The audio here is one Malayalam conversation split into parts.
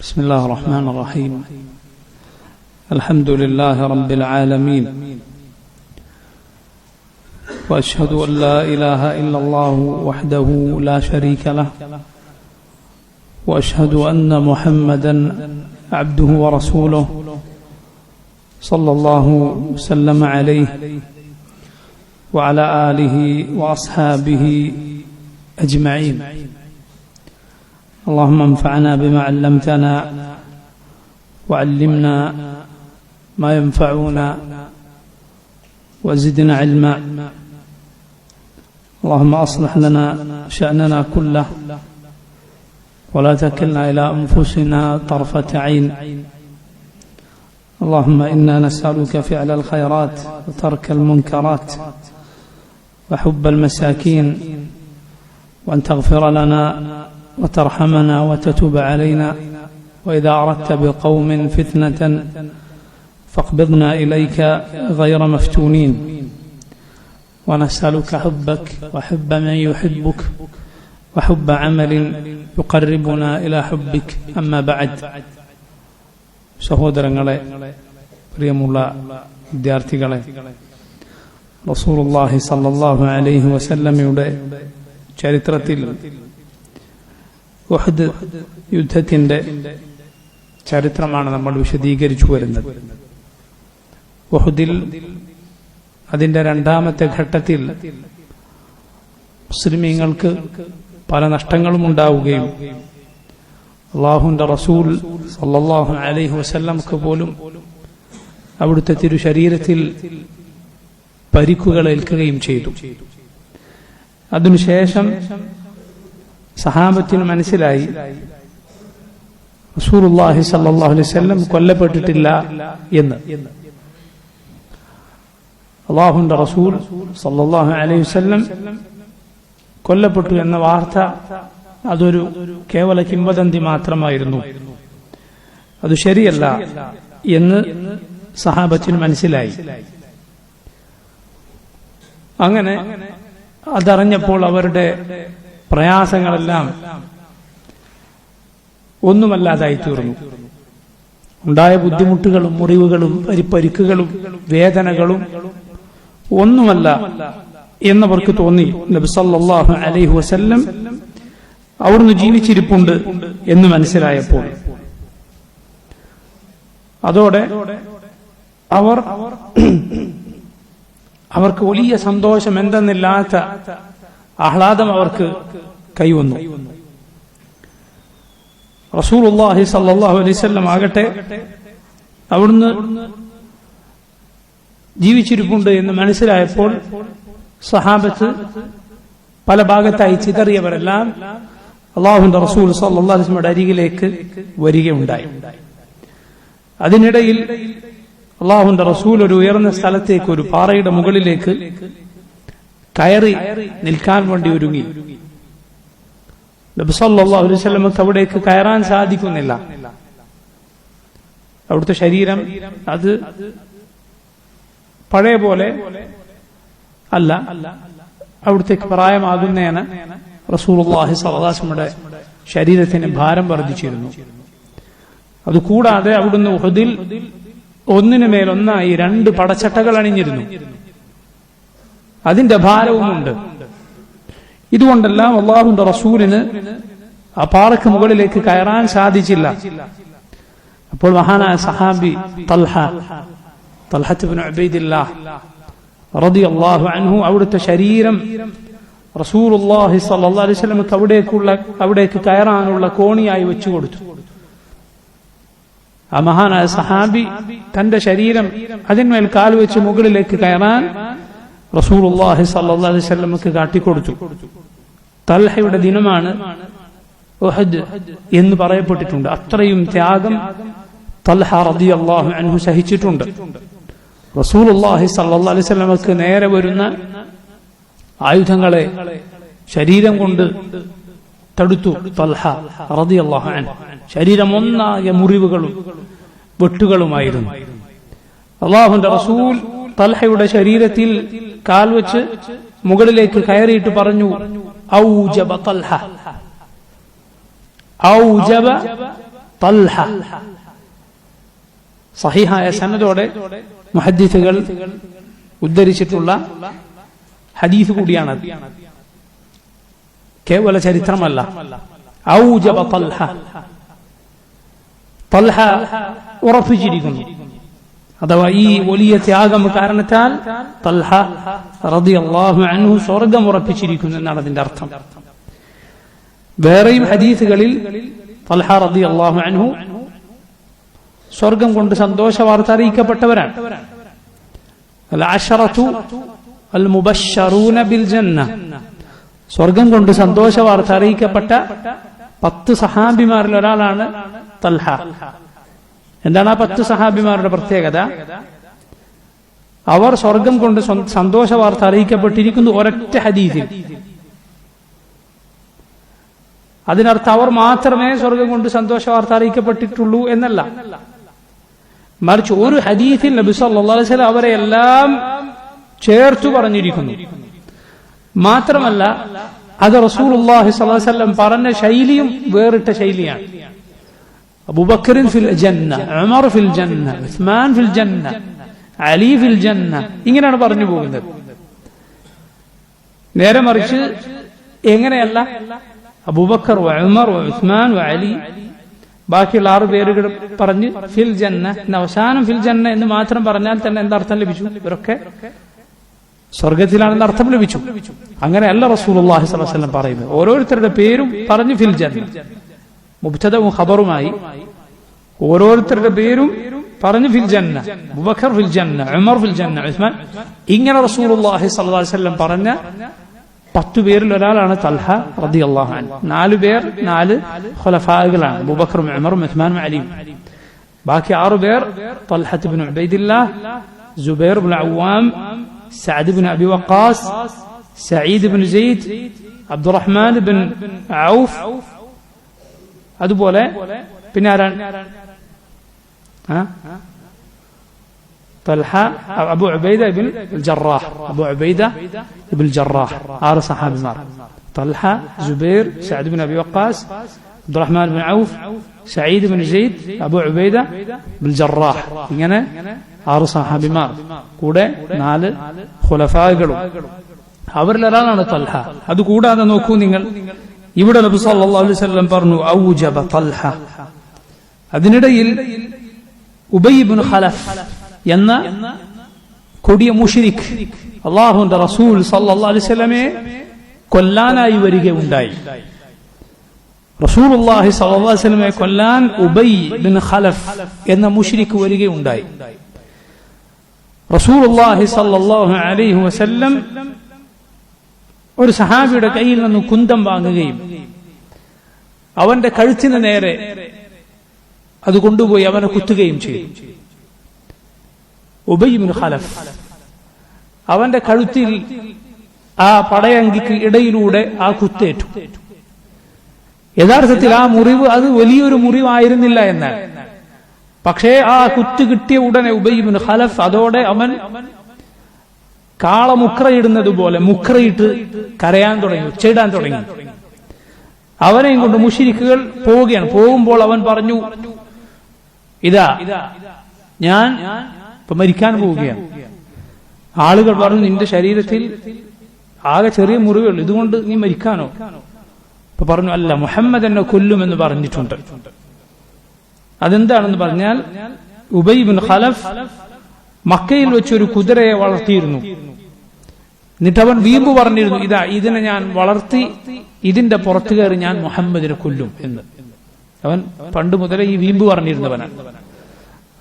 بسم الله الرحمن الرحيم. الحمد لله رب العالمين، وأشهد أن لا إله إلا الله وحده لا شريك له، وأشهد أن محمدا عبده ورسوله صلى الله وسلم عليه وعلى آله وأصحابه أجمعين. اللهم انفعنا بما علمتنا وعلمنا ما ينفعنا وزدنا علما. اللهم أصلح لنا شأننا كله ولا تكلنا إلى أنفسنا طرفة عين. اللهم إنا نسألك فعل الخيرات وترك المنكرات وحب المساكين، وأن تغفر لنا وترحمنا وتتوب علينا، وإذا أردت بقوم فتنة فاقبضنا إليك غير مفتونين. ونسألك حبك وحب من يحبك وحب عمل يقربنا إلى حبك. أما بعد. സഹോദരങ്ങളെ, പ്രിയമുള്ള വിദ്യാർത്ഥികളെ, റസൂലുള്ളാഹി സ്വല്ലല്ലാഹു അലൈഹി വസല്ലമയുടെ ചരിത്രത്തിൽ ഉഹദ് യുദ്ധത്തിന്റെ ചരിത്രമാണ് നമ്മൾ വിശദീകരിച്ചു വരുന്നത്. ഉഹദിൽ അതിന്റെ രണ്ടാമത്തെ ഘട്ടത്തിൽ മുസ്ലിമീങ്ങൾക്ക് പല നഷ്ടങ്ങളും ഉണ്ടാവുകയും അല്ലാഹുവിന്റെ റസൂൽ സല്ലല്ലാഹു അലൈഹി വസല്ലമക്ക് പോലും അവിടുത്തെ തിരുശരീരത്തിൽ പരിക്കുകൾ ഏൽക്കുകയും ചെയ്തു. അതിനുശേഷം സഹാബത്തിന് മനസ്സിലായി റസൂലുള്ളാഹി സ്വല്ലല്ലാഹു അലൈഹി വസല്ലം കൊല്ലപ്പെട്ടിട്ടില്ല എന്ന്. അല്ലാഹുവിന്റെ റസൂൽ സല്ലല്ലാഹു അലൈഹി വസല്ലം കൊല്ലപ്പെട്ടു എന്ന വാർത്ത അതൊരു കേവല കിംവദന്തി മാത്രമായിരുന്നു, അത് ശരിയല്ല എന്ന് സഹാബത്തിന് മനസ്സിലായി. അങ്ങനെ അതറിഞ്ഞപ്പോൾ അവരുടെ പ്രയാസങ്ങളെല്ലാം ഒന്നുമല്ലാതായി തീർന്നു. ഉണ്ടായ ബുദ്ധിമുട്ടുകളും മുറിവുകളും പരിക്കുകളും വേദനകളും ഒന്നുമല്ല എന്നവർക്ക് തോന്നി. നബി സല്ലല്ലാഹു അലൈഹി വസല്ലം അവിടുന്ന് ജീവിച്ചിരിപ്പുണ്ട് എന്ന് മനസ്സിലായപ്പോൾ അതോടെ അവർക്ക് വലിയ സന്തോഷം എന്തെന്നില്ലാത്ത ആഹ്ലാദം അവർക്ക് കൈവന്നു. റസൂലുള്ളാഹി സ്വല്ലല്ലാഹു അലൈഹി വസല്ലം ആകട്ടെ അവിടുന്ന് ജീവിച്ചിരിപ്പുണ്ട് എന്ന് മനസ്സിലായപ്പോൾ സഹാബത്ത് പല ഭാഗത്തായി ചിതറിയവരെല്ലാം അല്ലാഹുവിന്റെ റസൂൽ സല്ലല്ലാഹു അലൈഹി വസല്ലമയുടെ അരികിലേക്ക് വരികയുണ്ടായി. അതിനിടയിൽ അല്ലാഹുവിന്റെ റസൂൽ ഒരു ഉയർന്ന സ്ഥലത്തേക്ക്, ഒരു പാറയുടെ മുകളിലേക്ക് കയറി നിൽക്കാൻ വേണ്ടി ഒരുങ്ങി. നബി സല്ലല്ലാഹു അലൈഹി വസല്ലമക്ക് അവിടേക്ക് കയറാൻ സാധിക്കുന്നില്ല. അവിടുത്തെ ശരീരം അത് പഴയ പോലെ അല്ല, അവിടുത്തേക്ക് പ്രായമാകുന്നതിന് റസൂലുള്ളാഹി സ്വല്ലല്ലാഹു അലൈഹി വസല്ലമയുടെ ശരീരത്തിന് ഭാരം വർദ്ധിച്ചിരുന്നു. അതുകൂടാതെ അവിടുന്ന് ഉഹദിൽ ഒന്നിനു മേലൊന്നായി 2 പടച്ചട്ടകൾ അണിഞ്ഞിരുന്നു. അതിന്റെ ഭാരവുമുണ്ട്. ഇതുകൊണ്ടെല്ലാം അല്ലാഹുവിന്റെ റസൂലിന് ആ പാറയ്ക്ക് മുകളിലേക്ക് കയറാൻ സാധിച്ചില്ല. അപ്പോൾ മഹാനായ സഹാബി തൽഹത്ത് ഇബ്നു ഉബൈദില്ലാഹ് റളിയല്ലാഹു അൻഹു അവിടുത്തെ ശരീരം റസൂലുള്ളാഹി സ്വല്ലല്ലാഹു അലൈഹി വസല്ലമക്ക് അവിടേക്ക് കയറാനുള്ള കോണിയായി വെച്ചു കൊടുത്തു. ആ മഹാനായ സഹാബി തന്റെ ശരീരം അതിന്മേൽ കാൽ വെച്ച് മുകളിലേക്ക് കയറാൻ റസൂലുള്ളാഹി സ്വല്ലല്ലാഹു അലൈഹി വസല്ലമക്ക് കാട്ടിക്കൊടുത്തു. തൽഹയുടെ ദിനമാണ് ഉഹദ് എന്ന് പറയപ്പെട്ടിട്ടുണ്ട്. അത്രയും ത്യാഗം തൽഹ റളിയല്ലാഹു അൻഹു സഹിച്ചിട്ടുണ്ട്. റസൂലുള്ളാഹി സ്വല്ലല്ലാഹു അലൈഹി വസല്ലമക്ക് നേരെ വരുന്ന ആയുധങ്ങളെ ശരീരം കൊണ്ട് തടുത്തു തൽഹ റളിയല്ലാഹു അൻഹു. ശരീരം ഒന്നാകെ മുറിവുകളും വെട്ടുകളുമായിരുന്നു. അല്ലാഹുവിന്റെ റസൂൽ തൽഹയുടെ ശരീരത്തിൽ കാൽ വെച്ച് മുകളിലേക്ക് കയറിയിട്ട് പറഞ്ഞു, ഔജബ തൽഹ, ഔജബ തൽഹ. സഹീഹായ സനദോടെ മുഹദ്ദിസുകൾ ഉദ്ധരിച്ചിട്ടുള്ള ഹദീസ് കൂടിയാണത്, കേവല ചരിത്രമല്ല. ഔജബ തൽഹ, തൽഹ ഉറപ്പിച്ചിരിക്കുന്നു, അഥവാ ഈ വലിയ ത്യാഗം കാരണത്താൽ തൽഹ റളിയല്ലാഹു അൻഹു സ്വർഗം ഉറപ്പിച്ചിരിക്കുന്നു എന്നാണ് അതിന്റെ അർത്ഥം. വേറെയും ഹദീസുകളിൽ തൽഹ റളിയല്ലാഹു അൻഹു സ്വർഗം കൊണ്ട് സന്തോഷ വാർത്ത അറിയിക്കപ്പെട്ടവരാണ്. അൽ-അശറതു അൽ-മുബശ്ശറൂന ബിൽ ജന്ന, സ്വർഗം കൊണ്ട് സന്തോഷ വാർത്ത അറിയിക്കപ്പെട്ട 10 സഹാബിമാരിൽ ഒരാളാണ് തൽഹ. എന്താണ് ആ 10 സഹാബിമാരുടെ പ്രത്യേകത? അവർ സ്വർഗം കൊണ്ട് സന്തോഷ വാർത്ത അറിയിക്കപ്പെട്ടിരിക്കുന്നു ഒരൊറ്റ ഹദീസിൽ. അതിനർത്ഥം അവർ മാത്രമേ സ്വർഗം കൊണ്ട് സന്തോഷ വാർത്ത അറിയിക്കപ്പെട്ടിട്ടുള്ളൂ എന്നല്ല, മറിച്ച് ഒരു ഹദീസിൽ നബി സല്ലല്ലാഹു അലൈഹി വസല്ലം അവരെ എല്ലാം ചേർത്തു പറഞ്ഞിരിക്കുന്നു. മാത്രമല്ല അത് റസൂലുള്ളാഹി സ്വല്ലല്ലാഹു അലൈഹി വസല്ലം പറഞ്ഞ ശൈലിയും വേറിട്ട ശൈലിയാണ്. അബൂബക്കർ ഫിൽ ജന്ന, ഉമർ ഫിൽ ജന്ന, ഉസ്മാൻ ഫിൽ ജന്ന, അലി ഫിൽ ജന്ന, ഇങ്ങനെയാണ് പറഞ്ഞു പോകുന്നത്. നേരെ മറിച്ച് എങ്ങനെയല്ല, അബൂബക്കർ ഉമർ ഉസ്മാൻ അലി, ബാക്കിയുള്ള 6 പേരുകൾ പറഞ്ഞ് ഫിൽ ജന്ന, അവസാനം ഫിൽ ജന്ന എന്ന് മാത്രം പറഞ്ഞാൽ തന്നെ എന്താർത്ഥം ലഭിച്ചു? ഇവരൊക്കെ സ്വർഗത്തിലാണെന്ന് അർത്ഥം ലഭിച്ചു. അങ്ങനെയല്ല റസൂലുള്ളാഹി സ്വല്ലല്ലാഹു അലൈഹി വസല്ലം പറയുന്നത്. ഓരോരുത്തരുടെ പേരും പറഞ്ഞ് ഫിൽ ജന്ന, മുബ്തദഉം ഖബറുമായി ഓരോരുത്തരുടെ പേരും പറഞ്ഞു ഫിൽ ജന്ന, അബൂബക്കർ ഫിൽ ജന്ന, ഉമർ ഫിൽ ജന്ന, ഉസ്മാൻ, ഇങ്ങനെ റസൂലുള്ളാഹി സ്വല്ലല്ലാഹു അലൈഹി വസല്ലം പറഞ്ഞ 10 പേരിൽ ഒരാളാണ് തൽഹ റളിയല്ലാഹു അൻഹു. 4 പേർ 4 ഖുലഫാകളാണ്, അബൂബക്കറും ഉമറും ഉസ്മാനും അലിയും. ബാക്കി 6 പേർ Talha ibn Ubaidillah, Zubair ibn Awwam, Saad ibn Abi Waqqas, Saeed ibn Zaid, Abdurrahman ibn Auf, അതുപോലെ പിന്നെ ആരാണ്? Talha, Abu Ubaida ibn Jarrah, Abu Ubaida ibn Jarrah. 6 സഹാബിമാർ: Talha, Zubair, Saad ibn Abi Waqqas, Abdurrahman ibn Auf, Saeed ibn Zaid, Abu Ubaida ibn Jarrah. ഇങ്ങനെ 6 സഹാബിമാർ, കൂടെ 4 ഖുലഫാകളും. അവരിലൊരാളാണ് തൽഹ. അതുകൂടാതെ നോക്കൂ നിങ്ങൾ, ഇവിടെ നബി സല്ലല്ലാഹു അലൈഹി വസല്ലം പറഞ്ഞു ഔജബ തൽഹ. അതിനിടയിൽ ഉബയ്യ് ഇബ്നു ഖലഫ് എന്ന കൊടിയ മുശ്രിക് അല്ലാഹുവിന്റെ റസൂൽ സല്ലല്ലാഹു അലൈഹി വസല്ലമയെ കൊല്ലാനായി വരികയുണ്ടായി. റസൂലുള്ളാഹി സല്ലല്ലാഹു അലൈഹി വസല്ലമയെ കൊല്ലാൻ ഉബയ്യ് ഇബ്നു ഖലഫ് എന്ന മുശ്രിക് വരികയുണ്ടായി. റസൂലുള്ളാഹി സല്ലല്ലാഹു അലൈഹി വസല്ലം ഒരു സഹാബിയുടെ കയ്യിൽ നിന്ന് കുന്തം വാങ്ങുകയും അവന്റെ കഴുത്തിന് നേരെ അത് കൊണ്ടുപോയി അവനെ കുത്തുകയും ചെയ്തു. ഉബയ്യ് ഇബ്നു ഖലഫ് അവന്റെ കഴുത്തിൽ ആ പടയങ്കിക്ക് ഇടയിലൂടെ ആ കുത്തേറ്റു. യഥാർത്ഥത്തിൽ ആ മുറിവ് അത് വലിയൊരു മുറിവായിരുന്നില്ല എന്നാണ്. പക്ഷേ ആ കുത്ത് കിട്ടിയ ഉടനെ ഉബയ്യ് ഇബ്നു ഖലഫ് അതോടെ അവൻ കാളമുക്രയിടുന്നത് പോലെ മുക്രയിട്ട് കരയാൻ തുടങ്ങി, ഒച്ചയിടാൻ തുടങ്ങി. അവനെയും കൊണ്ട് മുശ്രിക്കുകൾ പോവുകയാണ്. പോകുമ്പോൾ അവൻ പറഞ്ഞു, ഇതാ ഞാൻ ഇപ്പൊ മരിക്കാൻ പോവുകയാണ്. ആളുകൾ പറഞ്ഞു, നിന്റെ ശരീരത്തിൽ ആകെ ചെറിയ മുറിവുകൾ, ഇതുകൊണ്ട് നീ മരിക്കാനോ? ഇപ്പൊ പറഞ്ഞു, അല്ല, മുഹമ്മദ് എന്നെ കൊല്ലുമെന്ന് പറഞ്ഞിട്ടുണ്ട്. അതെന്താണെന്ന് പറഞ്ഞാൽ, ഉബയ്യ് ഇബ്നു ഖലഫ് മക്കയിൽ വെച്ചൊരു കുതിരയെ വളർത്തിയിരുന്നു. എന്നിട്ട് അവൻ വീമ്പ് പറഞ്ഞിരുന്നു, ഇതാ ഇതിനെ ഞാൻ വളർത്തി ഇതിന്റെ പുറത്തു കയറി ഞാൻ മുഹമ്മദിനെ കൊല്ലും എന്ന്. അവൻ പണ്ട് മുതലേ ഈ വീമ്പ് പറഞ്ഞിരുന്നവനാണ്.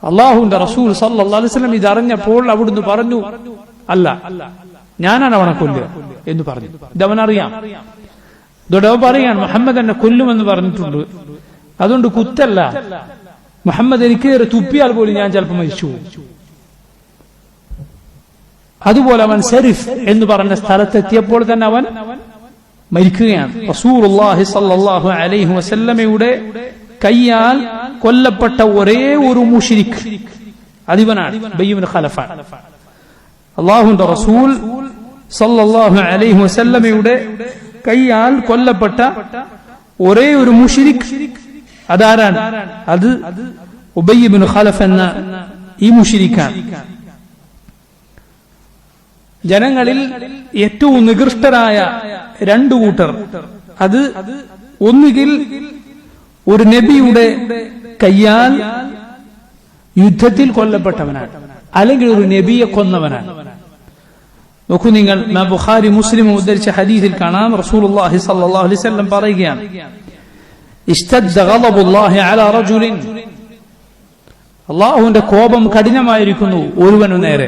അള്ളാഹുവിന്റെ റസൂൽ സല്ലല്ലാഹു അലൈഹി വസല്ലം ഇതറിഞ്ഞപ്പോൾ അവിടുന്ന് പറഞ്ഞു, അല്ല, ഞാനാണ് അവനെ കൊല്ലുക എന്ന് പറഞ്ഞു. ഇതവനറിയാം. ഇതോടെ അവൻ പറയാൻ, മുഹമ്മദ് എന്നെ കൊല്ലുമെന്ന് പറഞ്ഞിട്ടുണ്ട്, അതുകൊണ്ട് കുത്തല്ല, മുഹമ്മദ് എനിക്ക് തുപ്പിയാൽ പോലും ഞാൻ ചിലപ്പോൾ മരിച്ചു. അതുപോലെ അവൻ സരിഫ് എന്ന് പറഞ്ഞ സ്ഥലത്തെത്തിയപ്പോൾ തന്നെ അവൻ മരിക്കുകയാണ്. റസൂലുള്ളാഹി സ്വല്ലല്ലാഹു അലൈഹി വസല്ലമയുടെ കയ്യാൽ കൊല്ലപ്പെട്ട ഒരേ ഒരു മുശ്രിക് അതിവനാണ്, ഉബയ്യ് ഇബ്നു ഖലഫാണ്. അല്ലാഹുവിന്റെ റസൂൽ സല്ലല്ലാഹു അലൈഹി വസല്ലമയുടെ കയ്യാൽ കൊല്ലപ്പെട്ട ഒരേ ഒരു മുശ്രിക് അതാരാണ്? അത് ഉബയ്യ് ഇബ്നു ഖലഫ് എന്ന ഈ മുശ്രിക്കാണ്. ജനങ്ങളിൽ ഏറ്റവും നികൃഷ്ടരായ രണ്ടു കൂട്ടർ, അത് ഒന്നുകിൽ ഒരു നബിയുടെ കയ്യാൽ യുദ്ധത്തിൽ കൊല്ലപ്പെട്ടവനാണ്, അല്ലെങ്കിൽ ഒരു നബിയെ കൊന്നവനാണ്. നോക്കൂ നിങ്ങൾ, ബുഖാരി മുസ്ലിം ഉദ്ധരിച്ച ഹദീസിൽ കാണാം, റസൂലുള്ളാഹി സ്വല്ലല്ലാഹു അലൈഹി വസല്ലം പറയുകയാണ്, ഇസ്തദ്ദ ഗളബുല്ലാഹി അലാ റജുലിൻ, അല്ലാഹുവിന്റെ കോപം കഠിനമായിരിക്കുന്നു ഒരുവനു നേരെ.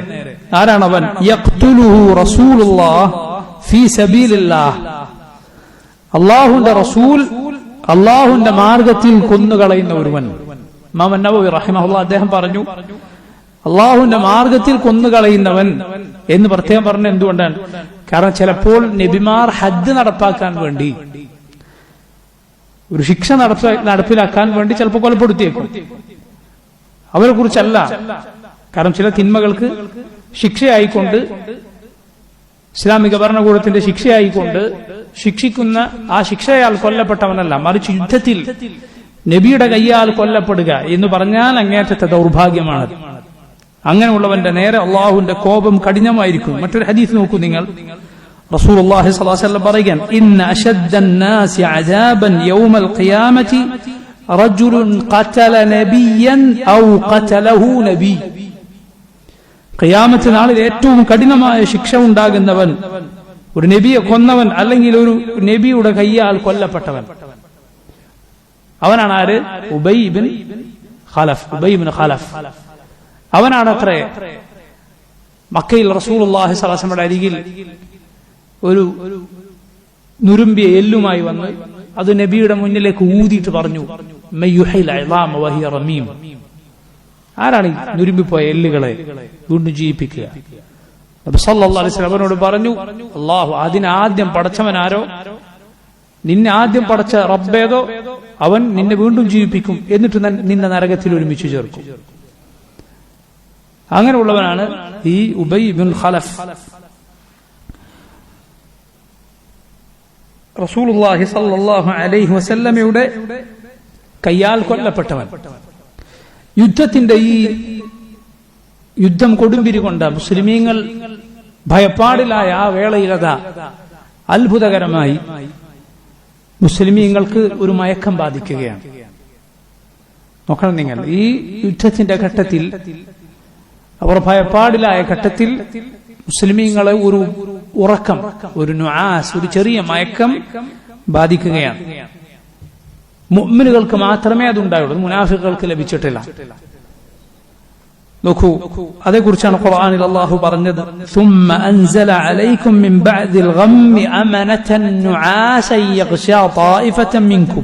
ആരാണവൻ? യഖ്തുലുഹു റസൂലുള്ളാഹ് ഫീ സബീലില്ലാഹ്, അല്ലാഹുവിന്റെ റസൂൽ അല്ലാഹുവിന്റെ മാർഗത്തിൽ കൊന്നുകളയുന്ന ഒരുവൻ. ഇമാം നവവി റഹിമഹുല്ലാഹ് അദ്ദേഹം പറഞ്ഞു, അള്ളാഹുവിന്റെ മാർഗത്തിൽ കൊന്നുകളയുന്നവൻ എന്ന് പ്രത്യേകം പറഞ്ഞ എന്തുകൊണ്ടാണ്? കാരണം ചിലപ്പോൾ നബിമാർ ഹജ്ജ് നടപ്പാക്കാൻ വേണ്ടി, ഒരു ശിക്ഷ നടപ്പിലാക്കാൻ വേണ്ടി ചിലപ്പോൾ കൊലപ്പെടുത്തിയേക്കും. അവരെ കുറിച്ചല്ല. കാരണം ചില തിന്മകൾക്ക് ശിക്ഷയായിക്കൊണ്ട്, ഇസ്ലാമിക ഭരണകൂടത്തിന്റെ ശിക്ഷയായിക്കൊണ്ട് ശിക്ഷിക്കുന്ന ആ ശിക്ഷയാൽ കൊല്ലപ്പെട്ടവനല്ല, മറിച്ച് യുദ്ധത്തിൽ നബിയുടെ കയ്യാൽ കൊല്ലപ്പെടുക എന്ന് പറഞ്ഞാൽ അങ്ങേറ്റത്തെ ദൗർഭാഗ്യമാണ്. അങ്ങനെയുള്ളവന്റെ നേരെ അള്ളാഹുവിന്റെ കോപം കഠിനമായിരിക്കും. മറ്റൊരു ഹദീസ് നോക്കൂ നിങ്ങൾ, റസൂലുള്ളാഹി സ്വല്ലല്ലാഹു അലൈഹി വസല്ലം പറയുകയാണ്, ഇന്ന അശദ്ദന്നാസി അദാബൻ യൗമൽ ഖിയാമത്തി റജുലുൻ ഖതല നബിയൻ ഔ ഖതലഹു നബി. ഖിയാമത്ത് നാളിൽ ഏറ്റവും കഠിനമായ ശിക്ഷ ഉണ്ടാകുന്നവൻ ഒരു നബിയെ കൊന്നവൻ, അല്ലെങ്കിൽ ഒരു നബിയുടെ കയ്യാൽ കൊല്ലപ്പെട്ടവൻ. അവനാണ് ആര്? ഉബയ്യ് ഇബ്നു ഖലഫ്. ഉബയ്യ് ഇബ്നു ഖലഫ് അവനാണത്രേ മക്കയിൽ റസൂലുള്ളാഹി സ്വല്ലല്ലാഹു അലൈഹി വസല്ലമയുടെ അരികിൽ ഒരു നുരുമ്പിയ എല്ലുമായി വന്ന് അത് നബിയുടെ മുന്നിലേക്ക് ഊതിയിട്ട് പറഞ്ഞു, മയ്യുഹിൽ ഇളാമ വഹിയ റമീം. ആരാണ് ഈ നുരുമ്പിപ്പോയ എല്ലുകളെ വീണ്ടും ജീവിപ്പിക്കുക? നബി സല്ലല്ലാഹു അലൈഹി വസല്ലം അവനോട് പറഞ്ഞു, അല്ലാഹു അതിനാദ്യം പടച്ചവനാരോ, നിന്നെ ആദ്യം പടച്ച റബ്ബേതോ, അവൻ നിന്നെ വീണ്ടും ജീവിപ്പിക്കും, എന്നിട്ട് നിന്നെ നരകത്തിൽ ഒരുമിച്ച് ചേർക്കും. അങ്ങനെയുള്ളവനാണ് ഈ ഉബയ്യ് ഇബ്നു ഖലഫ്. റസൂലുള്ളാഹി സ്വല്ലല്ലാഹു അലൈഹി വസല്ലമയുടെ കയ്യാൽ കൊല്ലപ്പെട്ടവൻ. യുദ്ധത്തിന്റെ ഈ യുദ്ധം കൊടുമ്പിരി കൊണ്ട മുസ്ലിമീങ്ങൾ ഭയപ്പാടിലായ ആ വേളയിലതാ അത്ഭുതകരമായി മുസ്ലിമീങ്ങൾക്ക് ഒരു മയക്കം ബാധിക്കുകയാണ്. നോക്കണം നിങ്ങൾ, ഈ യുദ്ധത്തിന്റെ ഘട്ടത്തിൽ, അവർ ഭയപ്പാടിലായ ഘട്ടത്തിൽ മുസ്ലിമീങ്ങളെ ഒരു ഉറക്കം, ഒരു നുആസ്, ഒരു ചെറിയ മയക്കം ബാധിക്കുകയാണ്. മുഅ്മിനുകൾക്ക് മാത്രമേ അതുണ്ടായുള്ളൂ, മുനാഫിഖുകൾക്ക് ലഭിച്ചിട്ടില്ല. നോക്കൂ, അതേക്കുറിച്ചാണ് ഖുർആനിൽ അല്ലാഹു പറഞ്ഞത്, ثم أنزل عليكم من بعد الغم أمنة نعاسا يغشى طائفة منكم.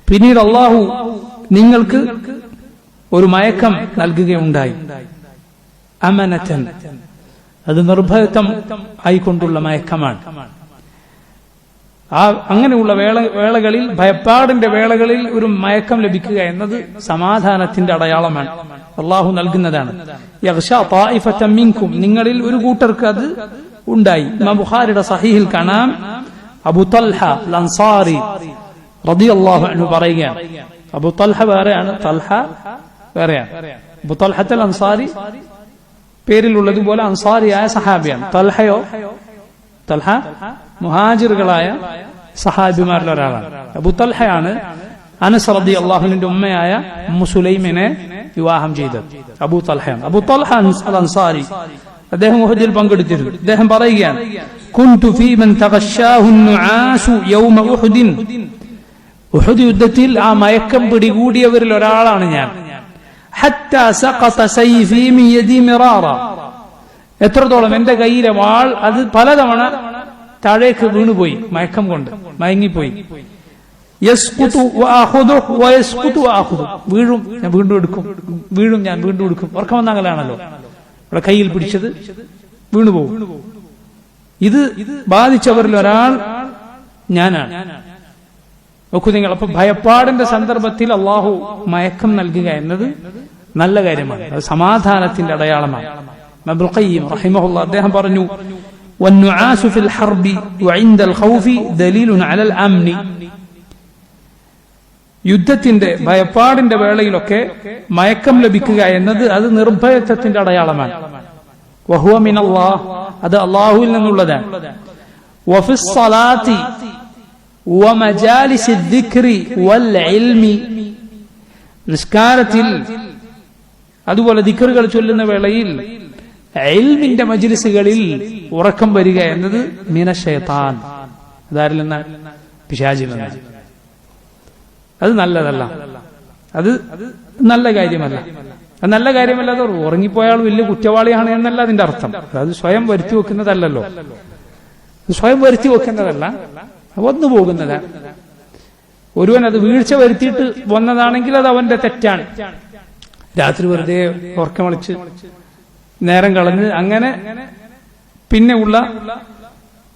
പിന്നീട് അല്ലാഹു നിങ്ങൾക്ക് ഒരു മയക്കം നൽകുകയുണ്ടായി. അമനതൻ, അത് നിർഭയത്വം ആയിക്കൊണ്ടുള്ള മയക്കമാണ്. ആ അങ്ങനെയുള്ള വേളകളിൽ, ഭയപ്പാടിന്റെ വേളകളിൽ ഒരു മയക്കം ലഭിക്കുക എന്നത് സമാധാനത്തിന്റെ അടയാളമാണ്, അള്ളാഹു നൽകുന്നതാണ്. യഗ്ശാ ത്വാഇഫതൻ മിൻകും, നിങ്ങളിൽ ഒരു കൂട്ടർക്ക് അത് ഉണ്ടായി. ഇമാം ബുഖാരിയുടെ സഹീഹിൽ കാണാം, അബൂ തൽഹ അൽ അൻസാരി റളിയല്ലാഹു അൻഹു പറയുകയാണ്, അബൂ തൽഹ വേറെയാണ്, തൽഹ വേറെയാണ്. അബൂ തൽഹ അൽ അൻസാരി പേരിലുള്ളതുപോലെ അൻസാരിയായ സഹാബിയാണ്. തൽഹയോ, തൽഹ മുഹാജിറുകളായ സഹാബിമാരിൽ ഒരാളാണ്. അബൂ തൽഹയാണ് അനസ് റളിയല്ലാഹുവിന്റെ ഉമ്മയായ ഉമ്മു സുലൈമിനെ വിവാഹം ചെയ്തത്. അബൂ തൽഹയാണ്. അബൂ തൽഹ അൽ അൻസാരി അദ്ദേഹം ഉഹദിൽ പങ്കെടുത്തിരുന്നു. അദ്ദേഹം പറയുകയാണ്, കുൻതു ഫീ മൻ തഗശാഹു നുആസു യൗമ ഉഹുദിൻ. ഉഹദ് യുദ്ധത്തിൽ ആ മയക്കം പിടികൂടിയവരിൽ ഒരാളാണ് ഞാൻ. ഹത്താ സഖത സൈഫി മിൻ യദി മിറാറ. എത്രത്തോളം എന്റെ കയ്യിലെ വാൾ അത് പലതവണ താഴേക്ക് വീണുപോയി, മയക്കം കൊണ്ട് മയങ്ങിപ്പോയി. യസ്ഖുതു വഅഖുദു വയസ്ഖുതു വഅഖുദു. വീഴും, ഞാൻ വീണ്ടും എടുക്കും, വീഴും, ഞാൻ വീണ്ടും എടുക്കും. ഉറക്കം വന്നാണല്ലോ ഇവിടെ കയ്യിൽ പിടിച്ചത് വീണുപോകും. ഇത് ബാധിച്ചവരിൽ ഒരാൾ ഞാനാണ്. നോക്കൂ നിങ്ങൾ, അപ്പൊ ഭയപ്പാടിന്റെ സന്ദർഭത്തിൽ അള്ളാഹു മയക്കം നൽകുക എന്നത് നല്ല കാര്യമാണ്, അത് സമാധാനത്തിന്റെ അടയാളമാണ്. ഇബ്നുൽ ഖയ്യിം റഹിമഹുല്ലാഹ് അദ്ദേഹം പറഞ്ഞു, വന്നുആസു ഫിൽ ഹർബി വഇൻദൽ ഖൗഫി ദലീലുൻ അലൽ അംനി. യുദ്ധത്തിന്റെ ഭയപ്പാടിന്റെ വേളയിലൊക്കെ മയക്കം ലഭിക്കുക എന്നത് അത് നിർഭയത്വത്തിന്റെ അടയാളമാണ്. വഹുവ മിനല്ലാഹ്, അത് അല്ലാഹുവിൽ നിന്നുള്ളതാണ്. വഫിസ് സ്വലാത്തി വമജാലിസി ദിക്രി വൽ ഇൽമി, നിസ്കാരത്തിൽ അതുപോലെ ദിക്റുകൾ ചൊല്ലുന്ന വേളയിൽ ഇൽമിന്റെ മജ്ലിസുകളിൽ ഉറക്കം വരിക എന്നത് മിനശൈത്താൻ, അതാരിൽ നിന്നാണ്? പിശാചിൽ നിന്നാണ്. അത് നല്ലതല്ല, അത് നല്ല കാര്യമല്ല. അത് നല്ല കാര്യമല്ലാതെ ഉറങ്ങിപ്പോയാൽ വലിയ കുറ്റവാളിയാണ് എന്നല്ല അതിന്റെ അർത്ഥം. അത് സ്വയം വരുത്തി വെക്കുന്നതല്ലോ, സ്വയം വരുത്തി വെക്കുന്നതല്ല, വന്നു പോകുന്നതാണ്. ഒരുവൻ അത് വീഴ്ച വരുത്തിയിട്ട് വന്നതാണെങ്കിൽ അത് അവന്റെ തെറ്റാണ്. രാത്രി വെറുതെ ഉറക്കമളിച്ച് നേരം കളഞ്ഞ് അങ്ങനെ പിന്നെ ഉള്ള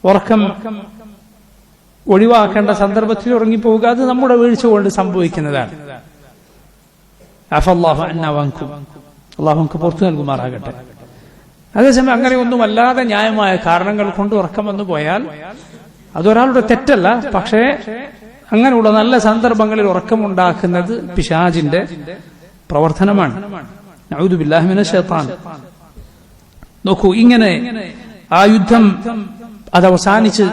ഉറക്കം ഒഴിവാക്കേണ്ട സന്ദർഭത്തിൽ ഉറങ്ങിപ്പോവുക, അത് നമ്മുടെ വീഴ്ച കൊണ്ട് സംഭവിക്കുന്നതാണ്. അഫല്ലാഹു അന്നാ വഅൻകും, അല്ലാഹു നമുക്ക് പുറത്തു നൽകുമാറാകട്ടെ. അതേസമയം അങ്ങനെ ഒന്നും അല്ലാതെ ന്യായമായ കാരണങ്ങൾ കൊണ്ട് ഉറക്കം വന്നു പോയാൽ അതൊരാളുടെ തെറ്റല്ല. പക്ഷേ അങ്ങനെയുള്ള നല്ല സന്ദർഭങ്ങളിൽ ഉറക്കമുണ്ടാക്കുന്നത് പിശാചിന്റെ പ്രവർത്തനമാണ്. നഊദു ബില്ലാഹി മിനശ് ശൈത്താൻ. നോക്കൂ, ഇങ്ങനെ ആ യുദ്ധം അത് അവസാനിച്ച്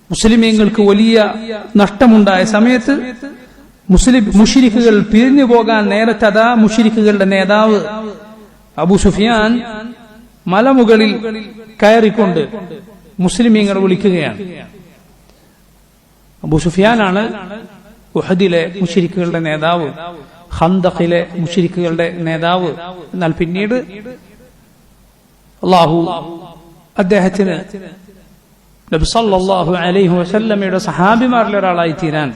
മുസ്ലിമീങ്ങൾക്ക് വലിയ നഷ്ടമുണ്ടായ സമയത്ത് മുശ്രിക്കുകൾ പിരിഞ്ഞു പോകാൻ നേരത്തെ അതാ മുശ്രിക്കുകളുടെ നേതാവ് അബൂ സുഫിയാൻ മലമുകളിൽ കയറിക്കൊണ്ട് മുസ്ലിമീങ്ങളെ വിളിക്കുകയാണ്. അബൂ സുഫിയാനാണ് ഉഹദിലെ മുശ്രിക്കുകളുടെ നേതാവ്, ഖന്ദഖിലെ മുശ്രിക്കുകളുടെ നേതാവ്. എന്നാൽ പിന്നീട് അല്ലാഹു അദ്ദേഹത്തിന് നബി സല്ലല്ലാഹു അലൈഹി വസല്ലമയുടെ സഹാബിമാരിൽ ഒരാളായി തീരാൻ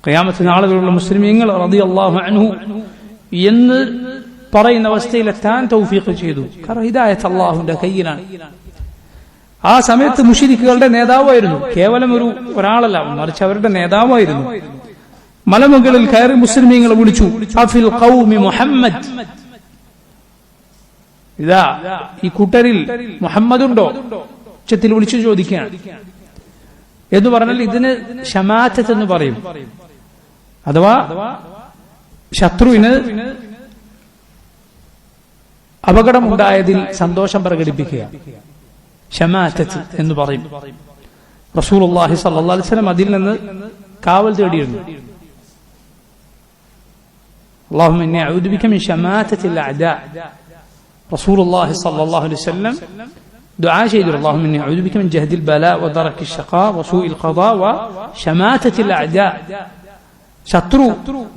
ഖിയാമത്ത് നാളുകളുള്ള മുസ്ലിമീങ്ങൾ റളിയല്ലാഹു അൻഹു എന്ന് പറയുന്ന അവസ്ഥയിലെത്താൻ തൗഫീഖ് ചെയ്തു. കാരണം ഹിദായത്ത് അല്ലാഹുവിന്റെ കയ്യിലാണ്. ആ സമയത്ത് മുശ്രിക്കുകളുടെ നേതാവായിരുന്നു, കേവലം ഒരാളല്ല, മറിച്ച് അവരുടെ നേതാവായിരുന്നു. മലമുകളിൽ കയറി മുസ്ലിമീങ്ങളെ വിളിച്ചു, അഫിൽ ഖൗമി മുഹമ്മദ്, ഇതാ ഈ കൂട്ടരിൽ മുഹമ്മദുണ്ടോ? ഉച്ചത്തിൽ വിളിച്ചു ചോദിക്കുകയാണ്. എന്ന് പറഞ്ഞാൽ ഇതിന് ശമാഅത്ത് എന്ന് പറയും. അഥവാ ശത്രുവിന് അപകടമുണ്ടായതിൽ സന്തോഷം പ്രകടിപ്പിക്കുക, ശമാഅത്ത് എന്ന് പറയും. റസൂലുള്ളാഹി സ്വല്ലല്ലാഹു അലൈഹി വസല്ലം അതിൽ നിന്ന് കാവൽ തേടിയിരുന്നു. അല്ലാഹുമ്മ ഇന്നി അഊദു ബിക മിൻ ശമാഅത്തിൽ അഅദാ. റസൂലുള്ളാഹി സ്വല്ലല്ലാഹു അലൈഹി വസല്ലം ദുആ ചെയ്തു, അല്ലാഹുമ്മ ഇന്നി അഊദു ബിക മിൻ ജഹദിൽ ബലാ വദറക്കിൽ ശഖാ വസൂഇൽ ഖദാ വശമാഅത്തിൽ അഅദാ. ശത്രു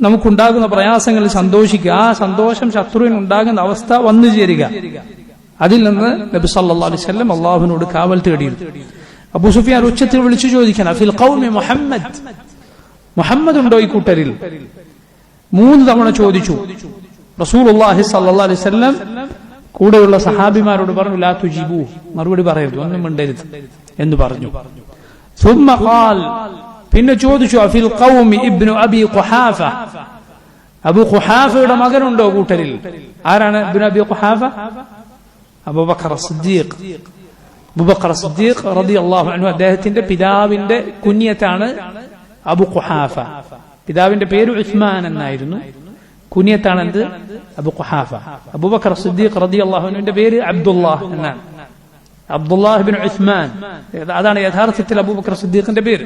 നമുക്കുണ്ടാകുന്ന പ്രയാസങ്ങളിൽ സന്തോഷിക്കുക, ആ സന്തോഷം ശത്രുവിന് ഉണ്ടാകുന്ന അവസ്ഥ വന്നു ചേരുക, അതിൽ നിന്ന് നബി സല്ലല്ലാഹു അലൈഹി വസല്ലം അല്ലാഹുവിനോട് കാവൽ തേടിയിരുന്നു. അബൂ സുഫിയാൻ ഉച്ചത്തിൽ വിളിച്ചു ചോദിക്കാൻ, അഫിൽ ഖൗമി മുഹമ്മദ്, മുഹമ്മദ് ഉണ്ടോ ഈ കൂട്ടരിൽ? 3 തവണ ചോദിച്ചു. റസൂലുള്ളാഹി സ്വല്ലല്ലാഹു അലൈഹി വസല്ലം കൂടെയുള്ള സഹാബിമാരോട് പറഞ്ഞു, ലാ തുജിബൂ, മറുപടി പറയരുത്, ഒന്നും മിണ്ടരുത് എന്ന് പറഞ്ഞു. ثم قال, പിന്നെ ചോദിച്ചു, അഫിൽ ഖൗമി ഇബ്നു അബി ഖുഹാഫ, അബൂ ഖുഹാഫയുടെ മകനുണ്ടോ കൂട്ടരിൽ? ആരാണ് ഇബ്നു അബി ഖുഹാഫ? അബൂബക്കർ സിദ്ദീഖ്. അബൂബക്കർ സിദ്ദീഖ് റളിയല്ലാഹു അൻഹു, അദ്ദേഹത്തിന്റെ പിതാവിന്റെ കുനിയത്താണ് അബൂ ഖുഹാഫ. പിതാവിന്റെ പേര് ഉസ്മാൻ എന്നായിരുന്നു, കുനിയത്താണ് എന്ത്? അബൂ ഖുഹാഫ. അബൂബക്കർ സിദ്ദീഖ് റളിയല്ലാഹു അൻഹുവിന്റെ പേര് അബ്ദുല്ലാഹ് എന്നാണ്, അബ്ദുല്ലാഹ് ഇബ്നു ഉസ്മാൻ. അതാണ് യഥാർത്ഥത്തിൽ അബൂബക്കർ സിദ്ദീഖിന്റെ പേര്.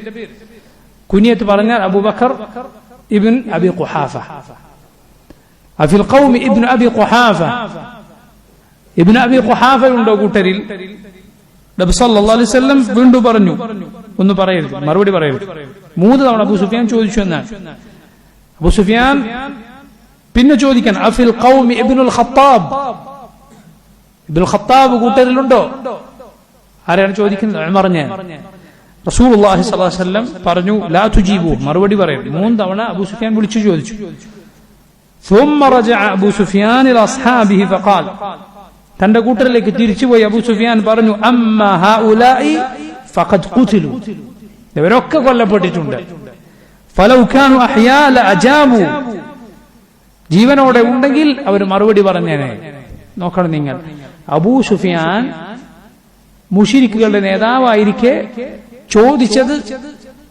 കുനിയത്ത് പറഞ്ഞാൽ അബൂബക്കർ ഇബ്ൻ അബി ഖുഹാഫ. അഫിൽ ഖൗമി ഇബ്നു അബി ഖുഹാഫ, ഇബ്നു അബി ഖുഹാഫ ഉണ്ടോ കൂട്ടരിൽ? നബി സല്ലല്ലാഹു അലൈഹി വസല്ലം വീണ്ടും പറഞ്ഞു, ഒന്ന് പറയരുത്, മറുപടി പറയരുത്. 3 തവണ അബൂ സുഫിയാൻ ചോദിച്ചു എന്നാണ്. അബൂ സുഫിയാൻ പിന്നെ ചോദിക്കാൻ, അഫിൽ ഖൗമി ഇബ്നുൽ ഖത്താബ്, ഇബ്നുൽ ഖത്താബ് കൂട്ടരിലുണ്ടോ? ആരാണ് ചോദിക്കുന്നത്? ഉമർ. ഞാൻ റസൂലുള്ളാഹി സ്വല്ലല്ലാഹു അലൈഹി വസല്ലം പറഞ്ഞു, ലാ തുജീബൂ, മറുപടി പറയരുത്. 3 തവണ അബൂ സുഫിയാൻ വിളിച്ചു ചോദിച്ചു. ثم رجع أبو سفيان إلى أصحابه فقال, തന്റെ കൂട്ടരിലേക്ക് തിരിച്ചുപോയി അബൂ സുഫിയാൻ പറഞ്ഞു, അമ്മാ ഹൗലാഇ ഫഖദ് ഖുതിലു, ഇവരൊക്കെ കൊല്ലപ്പെട്ടിട്ടുണ്ട്. ഫലൗ കാനു അഹ്യാ ലഅജാബു, ജീവനോടെ ഉണ്ടെങ്കിൽ അവർ മറുപടി പറഞ്ഞേനെ. നോക്കണം നിങ്ങൾ, അബൂ സുഫിയാൻ മുശ്രിക്കുകളുടെ നേതാവായിരിക്കെ ചോദിച്ചത്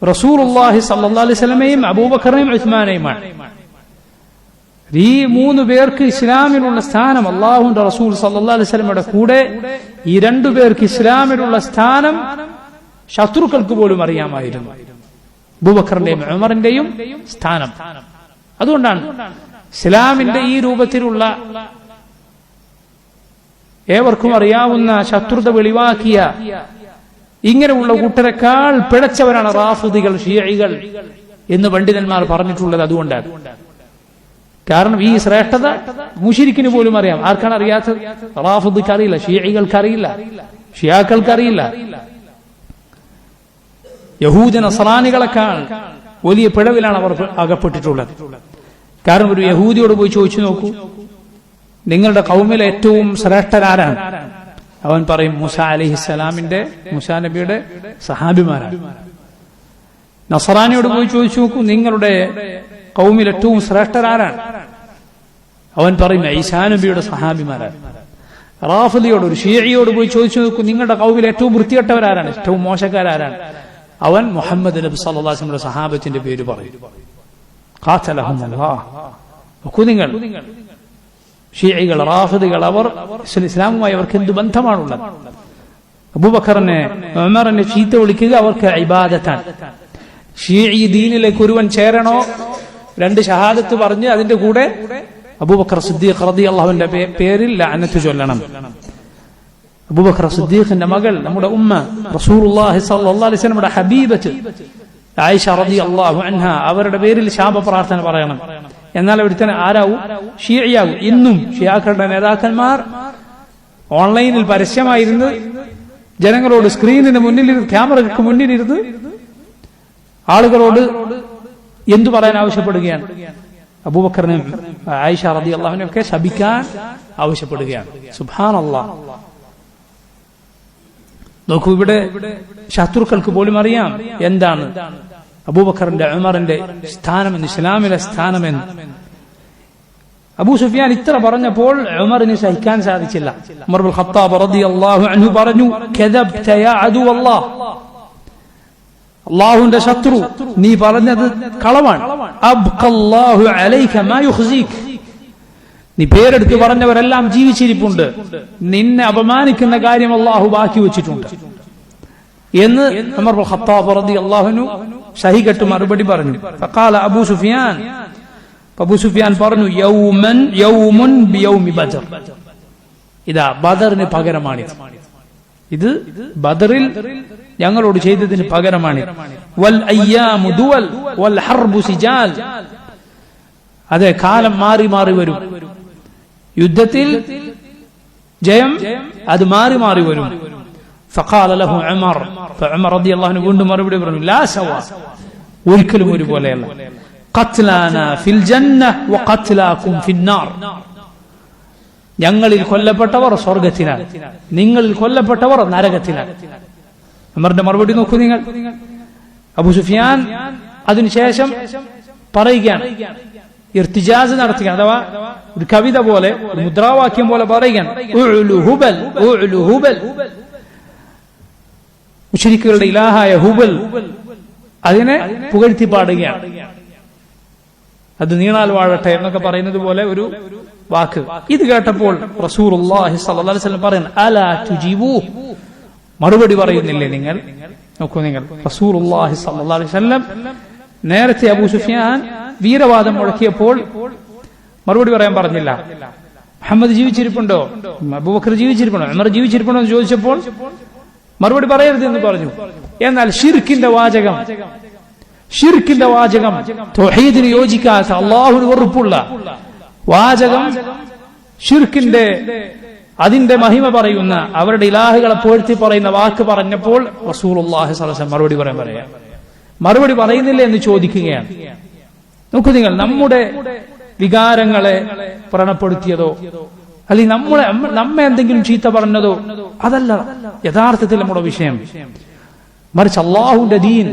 റസൂലുള്ളാഹി സ്വല്ലല്ലാഹു അലൈഹി വസല്ലമയും അബൂബക്കറിനെയും ഉസ്മാനെയുമാണ്. ഈ 3 പേർക്ക് ഇസ്ലാമിലുള്ള സ്ഥാനം, അല്ലാഹുവിന്റെ റസൂൽ സല്ലല്ലാഹു അലൈഹി വസല്ലമയുടെ കൂടെ ഈ 2 പേർക്ക് ഇസ്ലാമിലുള്ള സ്ഥാനം ശത്രുക്കൾക്ക് പോലും അറിയാമായിരുന്നു. അബൂബക്കറിന്റെയും ഉമറിന്റെയും സ്ഥാനം. അതുകൊണ്ടാണ് ഇസ്ലാമിന്റെ ഈ രൂപത്തിലുള്ള ഏവർക്കും അറിയാവുന്ന ശത്രുത വെളിവാക്കിയ ഇങ്ങനെയുള്ള കൂട്ടരെക്കാൾ പിഴച്ചവരാണ് റാഫിദികൾ, ഷിയഈകൾ എന്ന് പണ്ഡിതന്മാർ പറഞ്ഞിട്ടുള്ളത്. അതുകൊണ്ടാണ്. കാരണം ഈ ശ്രേഷ്ഠത മുശ്രിക്കിന് പോലും അറിയാം. ആർക്കാണ് അറിയാത്തത്? റാഫിദിക്ക് അറിയില്ല, ഷിയഈകൾക്ക് അറിയില്ല, ഷിയാക്കൾക്ക് അറിയില്ല. യഹൂദ നസ്രാനികളെക്കാൾ വലിയ പിഴവിലാണ് അവർ അകപ്പെട്ടിട്ടുള്ളത്. കാരണം ഒരു യഹൂദിയോട് പോയി ചോദിച്ചു നോക്കൂ, നിങ്ങളുടെ കൗമിലെ ഏറ്റവും ശ്രേഷ്ഠരാരാണ്? അവൻ പറയും മൂസ അലൈഹിസ്സലാമിന്റെ, മൂസാ നബിയുടെ സഹാബിമാരാണ്. നസ്രാനിയോട് പോയി ചോദിച്ചു നോക്കൂ, നിങ്ങളുടെ കൗമിൽ ഏറ്റവും ശ്രേഷ്ഠരാരാണ്? അവൻ പറയും ഈസാ നബിയുടെ സഹാബിമാരാണ്. റാഫിദിയോട്, ഒരു ഷിയഈയോട് പോയി ചോദിച്ചു നോക്കൂ, നിങ്ങളുടെ കൗമിൽ ഏറ്റവും വൃത്തികെട്ടവരാരാണ്, ഏറ്റവും മോശക്കാരാരാണ്? അവൻ മുഹമ്മദ് നബി സല്ലല്ലാഹു അലൈഹി വസല്ലമയുടെ സഹാബത്തിന്റെ പേര് പറയും. ഖാതലഹുമുല്ലാഹ്. നോക്കൂ നിങ്ങൾ, ഷിയഈകൾ, റാഫിദികൾ, അവർ ഇസ്ലാമുമായി അവർക്ക് എന്ത് ബന്ധമാണുള്ളത്? അബൂബക്കറിനെ, ഉമറിനെ ചീത്ത വിളിക്കുക അവർക്ക് ഇബാദത്താണ്. ഷിയഈ ദീനിലേക്ക് ഒരുവൻ ചേരണോ, 2 ഷഹാദത്ത് പറഞ്ഞ് അതിന്റെ കൂടെ അബൂബക്കർ സിദ്ദീഖ് റളിയല്ലാഹുവിന്റെ പേരിൽ ലഅനത്ത് ചൊല്ലണം. അബൂബക്കർ സിദ്ദീഖിന്റെ മകൾ, നമ്മുടെ ഉമ്മ റസൂലുള്ളാഹി സ്വല്ലല്ലാഹു അലൈഹി വസല്ലമയുടെ ഹബീബത്ത് ആയിഷ റളിയല്ലാഹു അൻഹ, അവരുടെ പേരിൽ ശാപ പ്രാർത്ഥന പറയണം. എന്നാൽ അവിടുത്തെ ആരാവും? ഷിയഈയാവും. ഇന്നും ഷിയാക്കളുടെ നേതാക്കന്മാർ ഓൺലൈനിൽ പരസ്യമായിരുന്നു ജനങ്ങളോട് സ്ക്രീനിന് മുന്നിലിരുന്ന്, ക്യാമറയ്ക്ക് മുന്നിലിരുന്ന് ആളുകളോട് എന്തു പറയാൻ ആവശ്യപ്പെടുകയാണ്? അബൂബക്കറിനെ, ആയിഷ റളിയല്ലാഹു അൻഹയൊക്കെ ശപിക്കാൻ ആവശ്യപ്പെടുകയാണ്. സുബ്ഹാനല്ലാഹ്. നോക്കൂ, ഇവിടെ ശത്രുക്കൾക്ക് പോലും അറിയാം എന്താണ് അബൂബക്കറിന്റെ, ഉമറിന്റെ സ്ഥാനമെന്ന്, ഇസ്ലാമിലെ സ്ഥാനമെന്ന്. അബൂ സുഫിയാൻ ഇത്ര പറഞ്ഞപ്പോൾ ഉമറിന് സഹിക്കാൻ സാധിച്ചില്ല. ഉമർ ഇബ്നുൽ ഖത്താബ് റളിയല്ലാഹു അൻഹു പറഞ്ഞു, കദബ്ത യാ അദുവല്ലാഹ്, അല്ലാഹുവിന്റെ ശത്രു, നീ പറഞ്ഞത് കളവാണ്. അബ്ഖല്ലാഹു അലൈക മാ യുഖ്സീക്, നീ പേരെടുത്ത് പറഞ്ഞവരെല്ലാം ജീവിച്ചിരിപ്പുണ്ട്, നിന്നെ അപമാനിക്കുന്ന കാര്യം അല്ലാഹു ബാക്കി വെച്ചിട്ടുണ്ട് എന്ന് ഉമർ ഇബ്നുൽ ഖത്താബ് റളിയല്ലാഹു അൻഹു സഹികെട്ട് മറുപടി പറഞ്ഞു. ഫഖാല അബൂ സുഫിയാൻ, അബൂ സുഫിയാൻ പറഞ്ഞു, യൗമുൻ ബിയൗമി ബദർ, ഇതാ ബദറിന് പകരമാണിത്, ഇത് ബദറിൽ ഞങ്ങളോട് ചെയ്തതിന് പകരമാണിത്. വൽ അയ്യാമു ദുവൽ വൽ ഹർബു സിജാൽ, അതെ, കാലം മാറി മാറി വരും, യുദ്ധത്തിൽ ജയം അത് മാറി മാറി വരും. ഫഖാല ലഹു ഉമർ, ഉമർ റളിയല്ലാഹു അൻഹു വീണ്ടും മറുപടി പറഞ്ഞു, ലാ സവാ, ഒരിക്കലും ഒരുപോലെയല്ല. ഖത്ലാനാ ഫിൽ ജന്ന വ ഖത്ലാകും ഫിന്നാർ, ഞങ്ങളിൽ കൊല്ലപ്പെട്ടവർ സ്വർഗ്ഗത്തിലാണ്, നിങ്ങളിൽ കൊല്ലപ്പെട്ടവർ നരകത്തിലാണ്. ഉമറിന്റെ മറുപടി നോക്കൂ നിങ്ങൾ. അബൂ സുഫിയാൻ അതിനുശേഷം പറയുകയാണ്, ഇർത്തിജാസ് നടത്തുകയാണ്, അഥവാ ഒരു കവിത പോലെ, ഒരു മുദ്രാവാക്യം പോലെ പറയുകയാണ്, ഉഅ്ലു ഹുബൽ ഉഅ്ലു ഹുബൽ, മുശ്രിക്കുകളുടെ ഇലാഹായ ഹുബൽ, അതിനെ പുകഴ്ത്തി പാടുകയാണ്. അത് നീണാൽ വാഴട്ടെ എന്നൊക്കെ പറയുന്നത് പോലെ ഒരു വാക്ക്. ഇത് കേട്ടപ്പോൾ റസൂലുള്ളാഹി സ്വല്ലല്ലാഹു അലൈഹി വസല്ലം പറയുന്നു, അലാ തുജീബൂ, മറുപടി പറയുന്നില്ലേ നിങ്ങൾ? നോക്കൂ നിങ്ങൾ, റസൂലുള്ളാഹി സ്വല്ലല്ലാഹു അലൈഹി വസല്ലം നേരത്തെ അബൂ സുഫിയാൻ വീരവാദം മുഴക്കിയപ്പോൾ മറുപടി പറയാൻ പറഞ്ഞില്ല. മുഹമ്മദ് ജീവിച്ചിരിപ്പുണ്ടോ, അബൂബക്കർ ജീവിച്ചിരിപ്പുണ്ടോ, ഉമർ ജീവിച്ചിരിപ്പുണ്ടോ എന്ന് ചോദിച്ചപ്പോൾ മറുപടി പറയരുത് എന്ന് പറഞ്ഞു. എന്നാൽ ഷിർക്കിന്റെ വാചകം, ഷിർക്കിന്റെ വാചകം, തൗഹീദിന് യോജിക്കാത്ത, അല്ലാഹുവിന് വെറുപ്പുള്ള വാചകം, ഷിർക്കിന്റെ അതിന്റെ മഹിമ പറയുന്ന, അവരുടെ ഇലാഹുകളെ പുകഴ്ത്തി പറയുന്ന വാക്ക് പറഞ്ഞപ്പോൾ റസൂലുള്ളാഹി സ്വല്ലല്ലാഹു അലൈഹി വസല്ലം മറുപടി പറയുന്നില്ല എന്ന് ചോദിക്കുകയാണ്. നോക്കൂ നിങ്ങൾ, നമ്മുടെ വികാരങ്ങളെ വ്രണപ്പെടുത്തിയതോ അല്ലെങ്കിൽ നമ്മെ എന്തെങ്കിലും ചീത്ത പറഞ്ഞതോ അതല്ല യഥാർത്ഥത്തിൽ നമ്മുടെ വിഷയം. മറിച്ച് അല്ലാഹുവിന്റെ ദീൻ,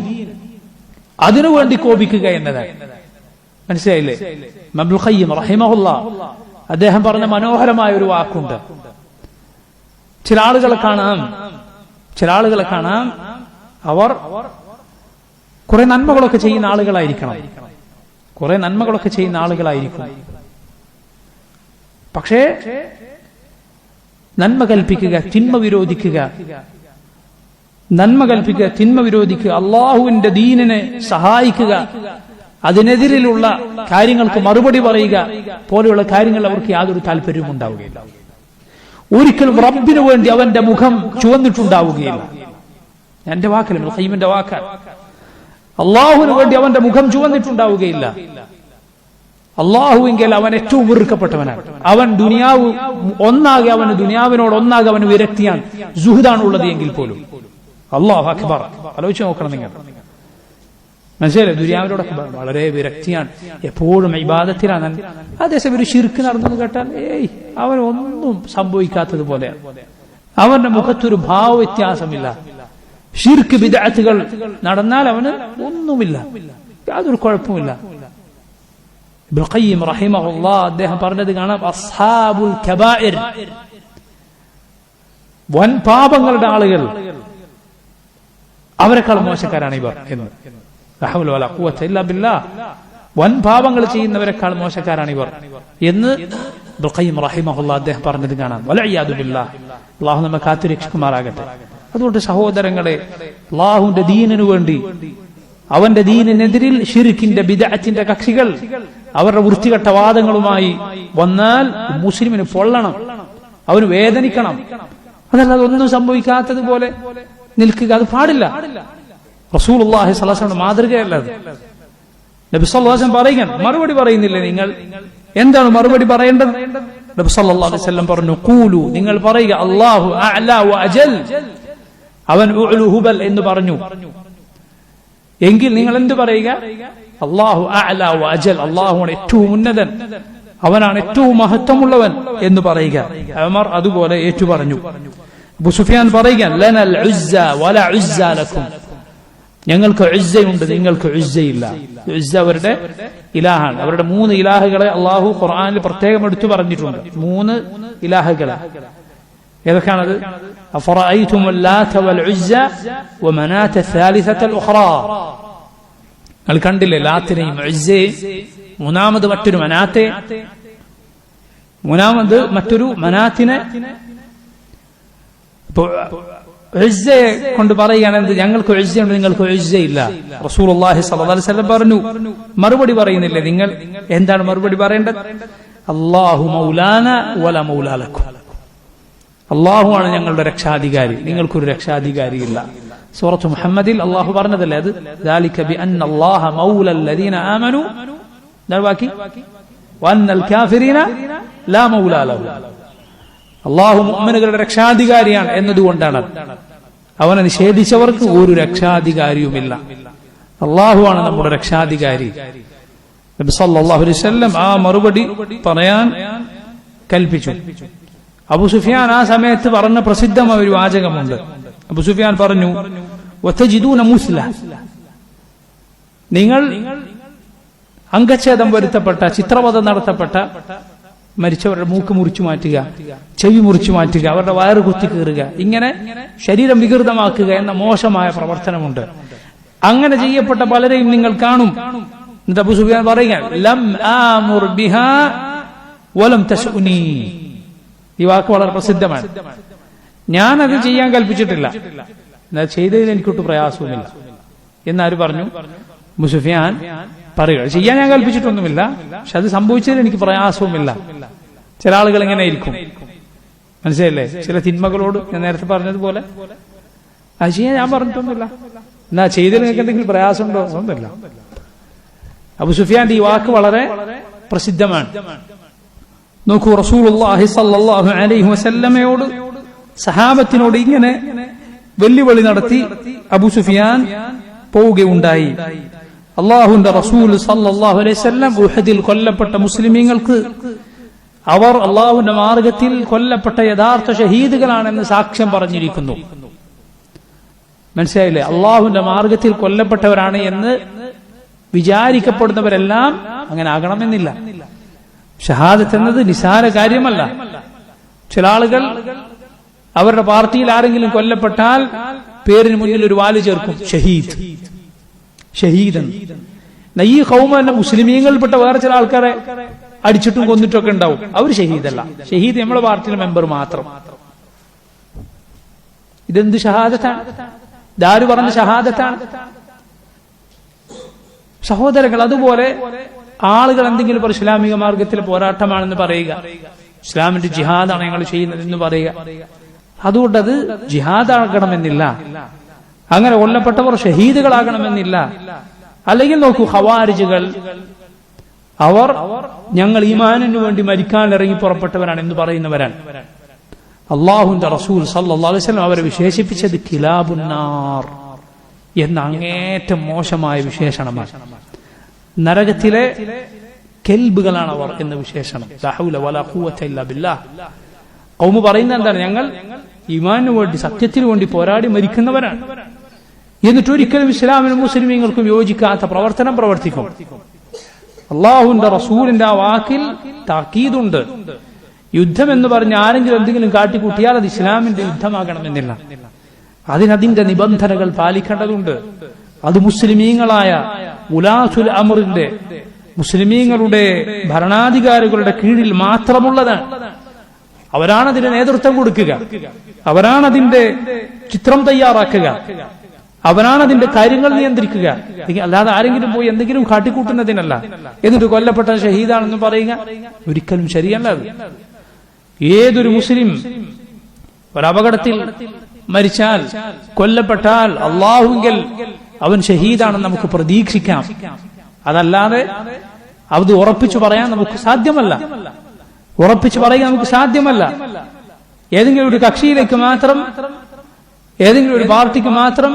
അതിനുവേണ്ടി കോപിക്കുക എന്നതാണ്. മനസ്സിലായില്ലേ? ഇബ്നുൽ ഖയ്യിം റഹിമഹുല്ലാഹ് അദ്ദേഹം പറഞ്ഞ മനോഹരമായ ഒരു വാക്കുണ്ട്. ചില ആളുകളെ കാണാം അവർ കുറെ നന്മകളൊക്കെ ചെയ്യുന്ന ആളുകളായിരിക്കണം, കുറെ നന്മകളൊക്കെ ചെയ്യുന്ന ആളുകളായിരിക്കും. പക്ഷേ നന്മ കൽപ്പിക്കുക, തിന്മ വിരോധിക്കുക, നന്മ കൽപ്പിക്കുക, തിന്മ വിരോധിക്കുക, അള്ളാഹുവിന്റെ ദീനിനെ സഹായിക്കുക, അതിനെതിരിലുള്ള കാര്യങ്ങൾക്ക് മറുപടി പറയുക പോലെയുള്ള കാര്യങ്ങൾ അവർക്ക് യാതൊരു താല്പര്യവും ഉണ്ടാവുകയില്ല. ഒരിക്കലും റബ്ബിനു വേണ്ടി അവന്റെ മുഖം ചുവന്നിട്ടുണ്ടാവുകയില്ല. എന്റെ വാക്കല്ല, ഖയ്യിമിന്റെ വാക്കാണ്. അള്ളാഹുവിന് വേണ്ടി അവന്റെ മുഖം ചുവന്നിട്ടുണ്ടാവുകയില്ല. അള്ളാഹുവെങ്കിൽ അവൻ ഏറ്റവും വെറുക്കപ്പെട്ടവനാണ്. അവൻ ദുനിയാവ് ഒന്നാകെ, അവന് ദുനിയാവിനോട് ഒന്നാകെ അവന് വിരക്തിയാണ്, സുഹൃദാണ് ഉള്ളത് എങ്കിൽ പോലും. അല്ലാഹു അക്ബർ. ആലോചിച്ച് നോക്കണം നിങ്ങൾ, മനസ്സിലായില്ലേ? ദുനിയാവിനോടൊക്കെ വളരെ വിരക്തിയാണ്, എപ്പോഴും ഇബാദത്തിലാണ്. അതേസമയം ഒരു ശിർക്ക് നടന്നു കേട്ടാൽ അവനൊന്നും സംഭവിക്കാത്തതുപോലെയാണ്. അവന്റെ മുഖത്തൊരു ഭാവവ്യത്യാസമില്ല. ശിർക്ക് ബിദ്അത്തുകൾ നടന്നാൽ അവന് ഒന്നുമില്ല, യാതൊരു കുഴപ്പമില്ല. ഇബ്നുൽ ഖയ്യിം റഹിമഹുല്ലാഹ് അദ്ദേഹം പറഞ്ഞത് കാണാം, അസ്ഹാബുൽ കബായിർ, വൻ പാപങ്ങളുടെ ആളുകൾ, അവരെക്കാൾ മോശക്കാരാണ് ഇവർ എന്ന്. ലാ ഹൗല വലാ ഖുവത ഇല്ലാ ബില്ലാഹ്. വൻ പാപങ്ങൾ ചെയ്യുന്നവരെക്കാൾ മോശക്കാരാണ് ഇവർ എന്ന് ഇബ്നുൽ ഖയ്യിം റഹിമഹുല്ലാഹ് അദ്ദേഹം പറഞ്ഞത് കാണാം. വലഇയാദു ബില്ലാഹ്. അല്ലാഹു നമ്മെ കാത്തുരക്ഷിക്കുമാറാകട്ടെ. അതുകൊണ്ട് സഹോദരങ്ങളെ, അല്ലാഹുവിന്റെ ദീനിനു വേണ്ടി, അവന്റെ ദീനിനെതിരിൽ ശിർക്കിന്റെ ബിദ്അത്തിന്റെ കക്ഷികൾ അവരുടെ വൃത്തികെട്ട വാദങ്ങളുമായി വന്നാൽ മുസ്ലിമിന് പൊള്ളണം, അവന് വേദനിക്കണം. അതല്ലാതെ ഒന്നും സംഭവിക്കാത്തതുപോലെ നിൽക്കുക, അത് പാടില്ല. റസൂലുള്ളാഹി സ്വല്ലല്ലാഹു അലൈഹി വസല്ലം മാതൃകയല്ല അത്. നബി സല്ലല്ലാഹു അലൈഹി വസല്ലം പറയുക, മറുപടി പറയുന്നില്ലേ നിങ്ങൾ? എന്താണ് മറുപടി പറയേണ്ടത്? നബി സല്ലല്ലാഹു അലൈഹി വസല്ലം പറഞ്ഞു, ഖൂലു, നിങ്ങൾ പറയുക, അല്ലാഹു അഅ്ലാ വ അജൽ, അവൻ ഉഅ്ലു ഹുബൽ എന്ന് പറഞ്ഞു. എങ്കിൽ നിങ്ങൾ എന്ത് പറയുക? അല്ലാഹു അഅ്ലാ വ അജൽ, അല്ലാഹുവാണ് ഏറ്റവും ഉന്നതൻ, അവനാണ് ഏറ്റവും മഹത്വമുള്ളവൻ എന്ന് പറയുക. ഉമർ അതുപോലെ ഏറ്റു പറഞ്ഞു. അബൂ സുഫിയാൻ പറയുക, ലനൽ ഉസ്സ വലാ ഉസ്സ ലക്കും, ഞങ്ങൾക്ക് ഉസ്സയുണ്ട്, നിങ്ങൾക്ക് ഉസ്സയില്ല. ഉസ്സ അവരുടെ ഇലാഹാണ്. അവരുടെ 3 ഇലാഹുകളെ അള്ളാഹു ഖുർആനിൽ പ്രത്യേകം എടുത്തു പറഞ്ഞിട്ടുണ്ട്. 3 ഇലാഹുകളെ ഏതൊക്കെയാണത്? അഫറഅയ്തുമുൽ ലാത വൽ ഉസ്സ വമനാത അത്സാലിസത്തുൽ ഉഖ്റാ. നിങ്ങൾ കണ്ടില്ലേ ലാത്തിനെയും ഉസ്സയെയും? മൂന്നാമത് മറ്റൊരു മനാത്തെ, മൂന്നാമത് മറ്റൊരു മനാത്തിനെ. ഉസ്സയെ കൊണ്ട് പറയുകയാണെന്ന്, ഞങ്ങൾക്ക് ഉസ്സയുണ്ട്, നിങ്ങൾക്ക് ഉസ്സയില്ല. റസൂലുള്ളാഹി സ്വല്ലല്ലാഹു അലൈഹി വസല്ലം പറഞ്ഞു, മറുപടി പറയുന്നില്ലേ നിങ്ങൾ? എന്താണ് മറുപടി പറയേണ്ടത്? അല്ലാഹു മൗലാന വല മൗലാ ലക്കും, അള്ളാഹുവാണ് ഞങ്ങളുടെ രക്ഷാധികാരി, നിങ്ങൾക്കൊരു രക്ഷാധികാരിയില്ല. സൂറത്ത് മുഹമ്മദിൽ അള്ളാഹു പറഞ്ഞതല്ലേ അത്? ദാലിക ബിഅന്ന അല്ലാഹ മൗലൽ ലദീന ആമനു, ബാക്കി വഅന്നൽ കാഫിരീന ലാ മൗലാ ലഹും. അള്ളാഹു മുഅ്മിനുകളുടെ രക്ഷാധികാരിയാണ് എന്നതുകൊണ്ടാണ്. അവനെ നിഷേധിച്ചവർക്ക് ഒരു രക്ഷാധികാരിയുമില്ല. അള്ളാഹുവാണ് നമ്മുടെ രക്ഷാധികാരി. നബി സല്ലല്ലാഹു അലൈഹി വസല്ലം ആ മറുപടി പറയാൻ കൽപ്പിച്ചു. അബൂ സുഫിയാൻ ആ സമയത്ത് പറഞ്ഞ പ്രസിദ്ധമായ ഒരു വാചകമുണ്ട്. അബൂ സുഫിയാൻ പറഞ്ഞു, വതജിദൂന മുസ്ല, നിങ്ങൾ അംഗച്ഛേദം വരുത്തപ്പെട്ട, ചിത്രവധം നടത്തപ്പെട്ട മരിച്ചവരുടെ മൂക്ക് മുറിച്ചു മാറ്റുക, ചെവി മുറിച്ചു മാറ്റുക, അവരുടെ വയറ് കുത്തി കീറുക, ഇങ്ങനെ ശരീരം വികൃതമാക്കുക എന്ന മോശമായ പ്രവർത്തനമുണ്ട്. അങ്ങനെ ചെയ്യപ്പെട്ട പലരെയും നിങ്ങൾ കാണും. എന്നിട്ട് അബൂ സുഫിയാൻ പറയുക, ലം ആമുർ ബിഹാ വലം തശഉനി. ഈ വാക്ക് വളരെ പ്രസിദ്ധമാണ്. ഞാനത് ചെയ്യാൻ കൽപ്പിച്ചിട്ടില്ല, എന്നാൽ ചെയ്തതിൽ എനിക്കൊട്ട് പ്രയാസവുമില്ല എന്നാര് പറഞ്ഞു? അബൂ സുഫിയാൻ പറയുക, ചെയ്യാൻ ഞാൻ കൽപ്പിച്ചിട്ടൊന്നുമില്ല, പക്ഷെ അത് സംഭവിച്ചതിൽ എനിക്ക് പ്രയാസവുമില്ല. ചില ആളുകൾ എങ്ങനെ ഇരിക്കും, മനസ്സിലായില്ലേ? ചില തിന്മകളോട് ഞാൻ നേരത്തെ പറഞ്ഞതുപോലെ അത് ചെയ്യാൻ ഞാൻ പറഞ്ഞിട്ടൊന്നുമില്ല, എന്നാ ചെയ്തതിൽ നിങ്ങൾക്ക് എന്തെങ്കിലും പ്രയാസമുണ്ടോ? ഒന്നുമില്ല. അബൂ സുഫിയാന്റെ ഈ വാക്ക് വളരെ പ്രസിദ്ധമാണ്. നോക്കൂ, റസൂലുള്ളാഹി സ്വല്ലല്ലാഹു അലൈഹി വസല്ലമയോട്, സഹാബത്തിനോട് ഇങ്ങനെ വെല്ലുവിളി നടത്തി അബൂ സുഫിയാൻ പോവുകയുണ്ടായി. അള്ളാഹുവിന്റെ റസൂൽ സല്ലല്ലാഹു അലൈഹി വസല്ലം ഉഹദിൽ കൊല്ലപ്പെട്ട മുസ്ലിമീങ്ങൾക്ക് അവർ അള്ളാഹുവിന്റെ മാർഗത്തിൽ കൊല്ലപ്പെട്ട യഥാർത്ഥ ഷഹീദുകളാണെന്ന് സാക്ഷ്യം പറഞ്ഞിരിക്കുന്നു. മനസ്സിലായില്ലേ? അള്ളാഹുവിന്റെ മാർഗത്തിൽ കൊല്ലപ്പെട്ടവരാണ് എന്ന് വിചാരിക്കപ്പെടുന്നവരെല്ലാം അങ്ങനെ ആകണമെന്നില്ല. ഷഹാദത്ത് എന്നത് നിസാര കാര്യമല്ല. ചില ആളുകൾ അവരുടെ പാർട്ടിയിൽ ആരെങ്കിലും കൊല്ലപ്പെട്ടാൽ പേരിന് മുന്നിൽ ഒരു വാല് ചേർക്കും, ഷഹീദ്. ഷഹീദൻ. ഈ ഖൗമ തന്നെ മുസ്ലിമീങ്ങളിൽപ്പെട്ട വേറെ ചില ആൾക്കാരെ അടിച്ചിട്ടും കൊന്നിട്ടൊക്കെ ഉണ്ടാവും. അവർ ഷഹീദല്ല. ഷഹീദ് നമ്മുടെ പാർട്ടിയിലെ മെമ്പർ മാത്രം. ഇതെന്ത് ഷഹാദത്താണ്? ഇതാര് പറഞ്ഞ ഷഹാദത്താണ്? സഹോദരങ്ങൾ, അതുപോലെ ആളുകൾ എന്തെങ്കിലും ഒരു ഇസ്ലാമിക മാർഗത്തിൽ പോരാട്ടമാണെന്ന് പറയുക, ഇസ്ലാമിന്റെ ജിഹാദാണ് ഞങ്ങൾ ചെയ്യുന്നത് എന്ന് പറയുക, അതുകൊണ്ടത് ജിഹാദാകണമെന്നില്ല. അങ്ങനെ കൊല്ലപ്പെട്ടവർ ഷഹീദുകളാകണമെന്നില്ല. അല്ലെങ്കിൽ നോക്കൂ, ഖവാരിജുകൾ അവർ ഞങ്ങൾ ഈമാനിനു വേണ്ടി മരിക്കാൻ ഇറങ്ങി പുറപ്പെട്ടവരാണ് എന്ന് പറയുന്നവരാണ്. അള്ളാഹുവിന്റെ റസൂൽ സല്ലല്ലാഹു അലൈഹി വസല്ലം അവരെ വിശേഷിപ്പിച്ചത് കിലാബുന്നാർ എന്ന അങ്ങേറ്റം മോശമായ വിശേഷണമാണ്. നരകത്തിലെ കെൽബുകളാണ് അവർ എന്ന വിശേഷണം. ലാ ഹൗല വലാ ഖുവത ഇല്ലാ ബില്ലാഹ്. ഖൗമ് പറയുന്നത് എന്താണ്? ഞങ്ങൾ ഈമാനിനു വേണ്ടി സത്യത്തിനു വേണ്ടി പോരാടി മരിക്കുന്നവരാണ്. എന്നിട്ടൊരിക്കലും ഇസ്ലാമിനും മുസ്ലിമീങ്ങൾക്കും യോജിക്കാത്ത പ്രവർത്തനം പ്രവർത്തിക്കും. അള്ളാഹുവിന്റെ റസൂലിന്റെ ആ വാക്കിൽ താക്കീതുണ്ട്. യുദ്ധം എന്ന് പറഞ്ഞ് ആരെങ്കിലും എന്തെങ്കിലും കാട്ടിക്കൂട്ടിയാൽ അത് ഇസ്ലാമിന്റെ യുദ്ധമാകണമെന്നില്ല. അതിനതിന്റെ നിബന്ധനകൾ പാലിക്കേണ്ടതുണ്ട്. അത് മുസ്ലിമീങ്ങളായ ഉലാസുൽ അമറിന്റെ, മുസ്ലിമീങ്ങളുടെ ഭരണാധികാരികളുടെ കീഴിൽ മാത്രമുള്ളതാണ്. അവരാണതിന് നേതൃത്വം കൊടുക്കുക, അവരാണതിന്റെ ചിത്രം തയ്യാറാക്കുക, അവനാണതിന്റെ കാര്യങ്ങൾ നിയന്ത്രിക്കുക. അല്ലാതെ ആരെങ്കിലും പോയി എന്തെങ്കിലും കാട്ടിക്കൂട്ടുന്നതിനല്ല. എന്നിട്ട് കൊല്ലപ്പെട്ട ഷഹീദാണെന്ന് പറയുക ഒരിക്കലും ശരിയല്ല. ഏതൊരു മുസ്ലിം ഒരപകടത്തിൽ മരിച്ചാൽ, കൊല്ലപ്പെട്ടാൽ അള്ളാഹുവിൽ അവൻ ഷഹീദാണെന്ന് നമുക്ക് പ്രതീക്ഷിക്കാം. അതല്ലാതെ അത് ഉറപ്പിച്ചു പറയാൻ നമുക്ക് സാധ്യമല്ല. ഉറപ്പിച്ചു പറയാൻ നമുക്ക് സാധ്യമല്ല. ഏതെങ്കിലും ഒരു കക്ഷിയിലേക്ക് മാത്രം, ഏതെങ്കിലും ഒരു പാർട്ടിക്ക് മാത്രം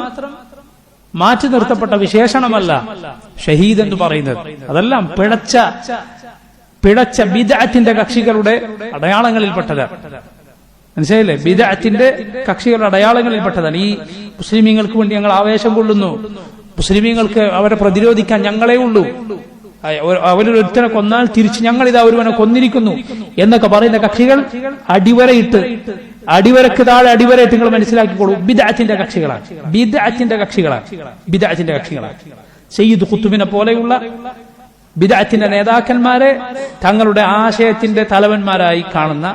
മാറ്റി നിർത്തപ്പെട്ട വിശേഷണമല്ല ഷഹീദ് എന്ന് പറയുന്നത്. അതെല്ലാം പിഴച്ച ബിദ്അത്തിന്റെ കക്ഷികളുടെ അടയാളങ്ങളിൽപ്പെട്ടതാണ്. മനസ്സിലായില്ലേ? ബിദ്അത്തിന്റെ കക്ഷികളുടെ അടയാളങ്ങളിൽപ്പെട്ടതാണ്. ഈ മുസ്ലിമീങ്ങൾക്ക് വേണ്ടി ഞങ്ങൾ ആവേശം കൊള്ളുന്നു, മുസ്ലിമീങ്ങൾക്ക് അവരെ പ്രതിരോധിക്കാൻ ഞങ്ങളേ ഉള്ളൂ, അവരൊരുത്തനെ കൊന്നാൽ തിരിച്ച് ഞങ്ങളിതാ ഒരുവനെ കൊന്നിരിക്കുന്നു എന്നൊക്കെ പറയുന്ന കക്ഷികൾ അടിവരക്ക് താഴെ അടിവരയിട്ട് നിങ്ങൾ മനസ്സിലാക്കിക്കോളൂ, ബിദ്അത്തിന്റെ കക്ഷികളാണ്. സയ്യിദ് ഖുത്ബിനെ പോലെയുള്ള ബിദ്അത്തിന്റെ നേതാക്കന്മാരെ തങ്ങളുടെ ആശയത്തിന്റെ തലവന്മാരായി കാണുന്ന,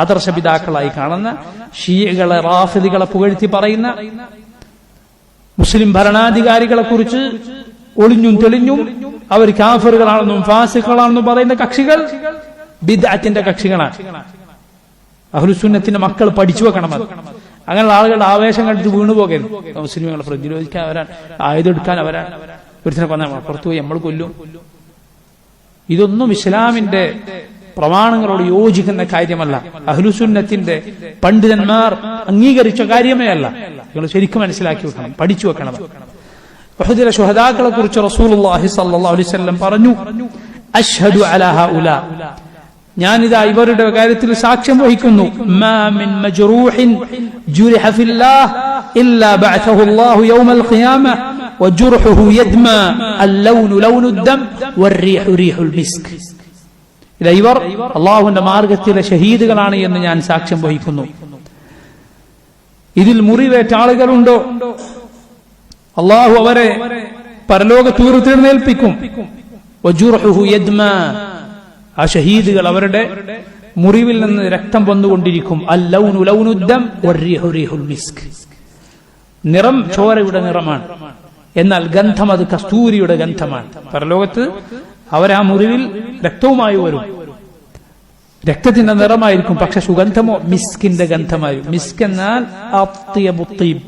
ആദർശപിതാക്കളായി കാണുന്ന ഷിയകളെ, റാഫിദികളെ പുകഴ്ത്തി പറയുന്ന, മുസ്ലിം ഭരണാധികാരികളെ കുറിച്ച് ഒളിഞ്ഞും തെളിഞ്ഞും അവർ കാഫിറുകളാണെന്നും ഫാസിഖുകളാണെന്നും പറയുന്ന കക്ഷികൾ ബിദ്അത്തിന്റെ കക്ഷികളാണ്. അഹ്ലുസുന്നത്തിന്റെ മക്കൾ പഠിച്ചു വെക്കണം. അത് അങ്ങനെയുള്ള ആളുകളുടെ ആവേശം കണ്ടിട്ട് വീണുപോകരുത്. മുസ്ലിമുകളെ പ്രതിരോധിക്കാൻ അവരാണ്, ആയുധെടുക്കാൻ അവരാണ്, ഒരുത്തിനെ കൊന്നാൽ പുറത്തുപോയി നമ്മൾ കൊല്ലും. ഇതൊന്നും ഇസ്ലാമിന്റെ പ്രമാണങ്ങളോട് യോജിക്കുന്ന കാര്യമല്ല. അഹ്ലുസുന്നത്തിന്റെ പണ്ഡിതന്മാർ അംഗീകരിച്ച കാര്യമേ അല്ല. നിങ്ങൾ ശരിക്കും മനസ്സിലാക്കി വെക്കണം, പഠിച്ചു വെക്കണം. ഉഹദിലെ ശുഹദാക്കളെ കുറിച്ച് റസൂലുള്ളാഹി സ്വല്ലല്ലാഹു അലൈഹി വസല്ലം പറഞ്ഞു, അശ്ഹദു അലാ ഹൗലാ, ഞാനിതാ ഇവരുടെ കാര്യത്തിൽ സാക്ഷ്യം വഹിക്കുന്നു, മാ മിൻ മജ്റൂഹിൻ ജുരിഹ ഫില്ലാഹ് ഇല്ലാ ബഅഥഹു അല്ലാഹു യൗമൽ ഖിയാമah വജുർഹുഹു യദ്മാ അൽ-ലൗനു ലൗനുദ്ദം വർ-റീഹു റീഹുൽ മിസ്ക്. ഇവർ അല്ലാഹുവിന്റെ മാർഗത്തിലെ ഷഹീദുകളാണ് എന്ന് ഞാൻ സാക്ഷ്യം വഹിക്കുന്നു. ഇതിൽ മുറിവേറ്റ ആളുകളുണ്ടോ, അള്ളാഹു അവരെ പരലോകത്ത് ഉയർത്തെഴുന്നേൽപ്പിക്കും. വജുർഹുഹു യദ്മാ, ആ ഷഹീദുകൾ അവരുടെ മുറിവിൽ നിന്ന് രക്തം വന്നുകൊണ്ടിരിക്കും. അൽ-ലൗനു ലൗനുദ്ദം വർ-റീഹു റീഹുൽ മിസ്ക്, നിറം ചോരയുടെ നിറമാണ്, എന്നാൽ ഗന്ധം അത് കസ്തൂരിയുടെ ഗന്ധമാണ്. പരലോകത്ത് അവർ ആ മുറിവിൽ രക്തവുമായി വരും, രക്തത്തിന്റെ നിറമായിരിക്കും, പക്ഷെ സുഗന്ധമോ മിസ്കിന്റെ ഗന്ധമായിരിക്കും. മിസ്ക് എന്നാൽ അത്യബു തീബ്,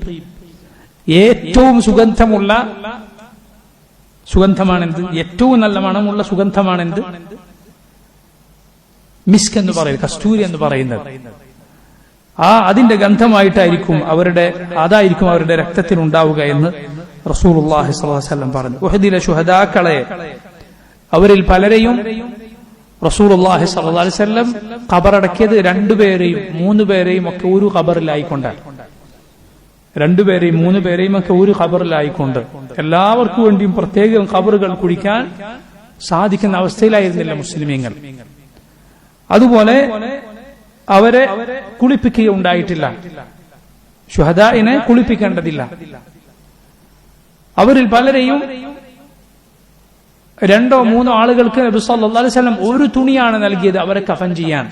ഏറ്റവും സുഗന്ധമുള്ള സുഗന്ധമാണെന്ത്, ഏറ്റവും നല്ല മണമുള്ള സുഗന്ധമാണെന്ത്, മിസ്ക് എന്ന് പറയുന്നത്, കസ്തൂരി എന്ന് പറയുന്നത്. അതിന്റെ ഗന്ധമായിട്ടായിരിക്കും അതായിരിക്കും അവരുടെ രക്തത്തിൽ ഉണ്ടാവുക എന്ന് റസൂലുള്ളാഹി സ്വല്ലല്ലാഹു അലൈഹി വസല്ലം പറഞ്ഞു. ഉഹദിലെ ശുഹദാക്കളെ, അവരിൽ പലരെയും റസൂലുള്ളാഹി സ്വല്ലല്ലാഹു അലൈഹി വസല്ലം ഖബറടക്കിയത് 2 പേരെയും 3 പേരെയും ഒക്കെ ഒരു ഖബറിലായിക്കൊണ്ടാണ്. 2 പേരെയും 3 പേരെയും ഒക്കെ ഒരു ഖബറിലായിക്കൊണ്ട് എല്ലാവർക്കും വേണ്ടിയും പ്രത്യേകം ഖബറുകൾ കുഴിക്കാൻ സാധിക്കുന്ന അവസ്ഥയിലായിരുന്നില്ല മുസ്ലിമീങ്ങൾ. അതുപോലെ അവരെ കുളിപ്പിക്കുകയുണ്ടായിട്ടില്ല. ശുഹദാഇനെ കുളിപ്പിക്കേണ്ടതില്ല. അവരിൽ പലരെയും രണ്ടോ മൂന്നോ ആളുകൾക്ക് നബി സല്ലല്ലാഹു അലൈഹി വസല്ലം ഒരു തുണിയാണ് നൽകിയത് അവരെ കഫൻ ചെയ്യാൻ.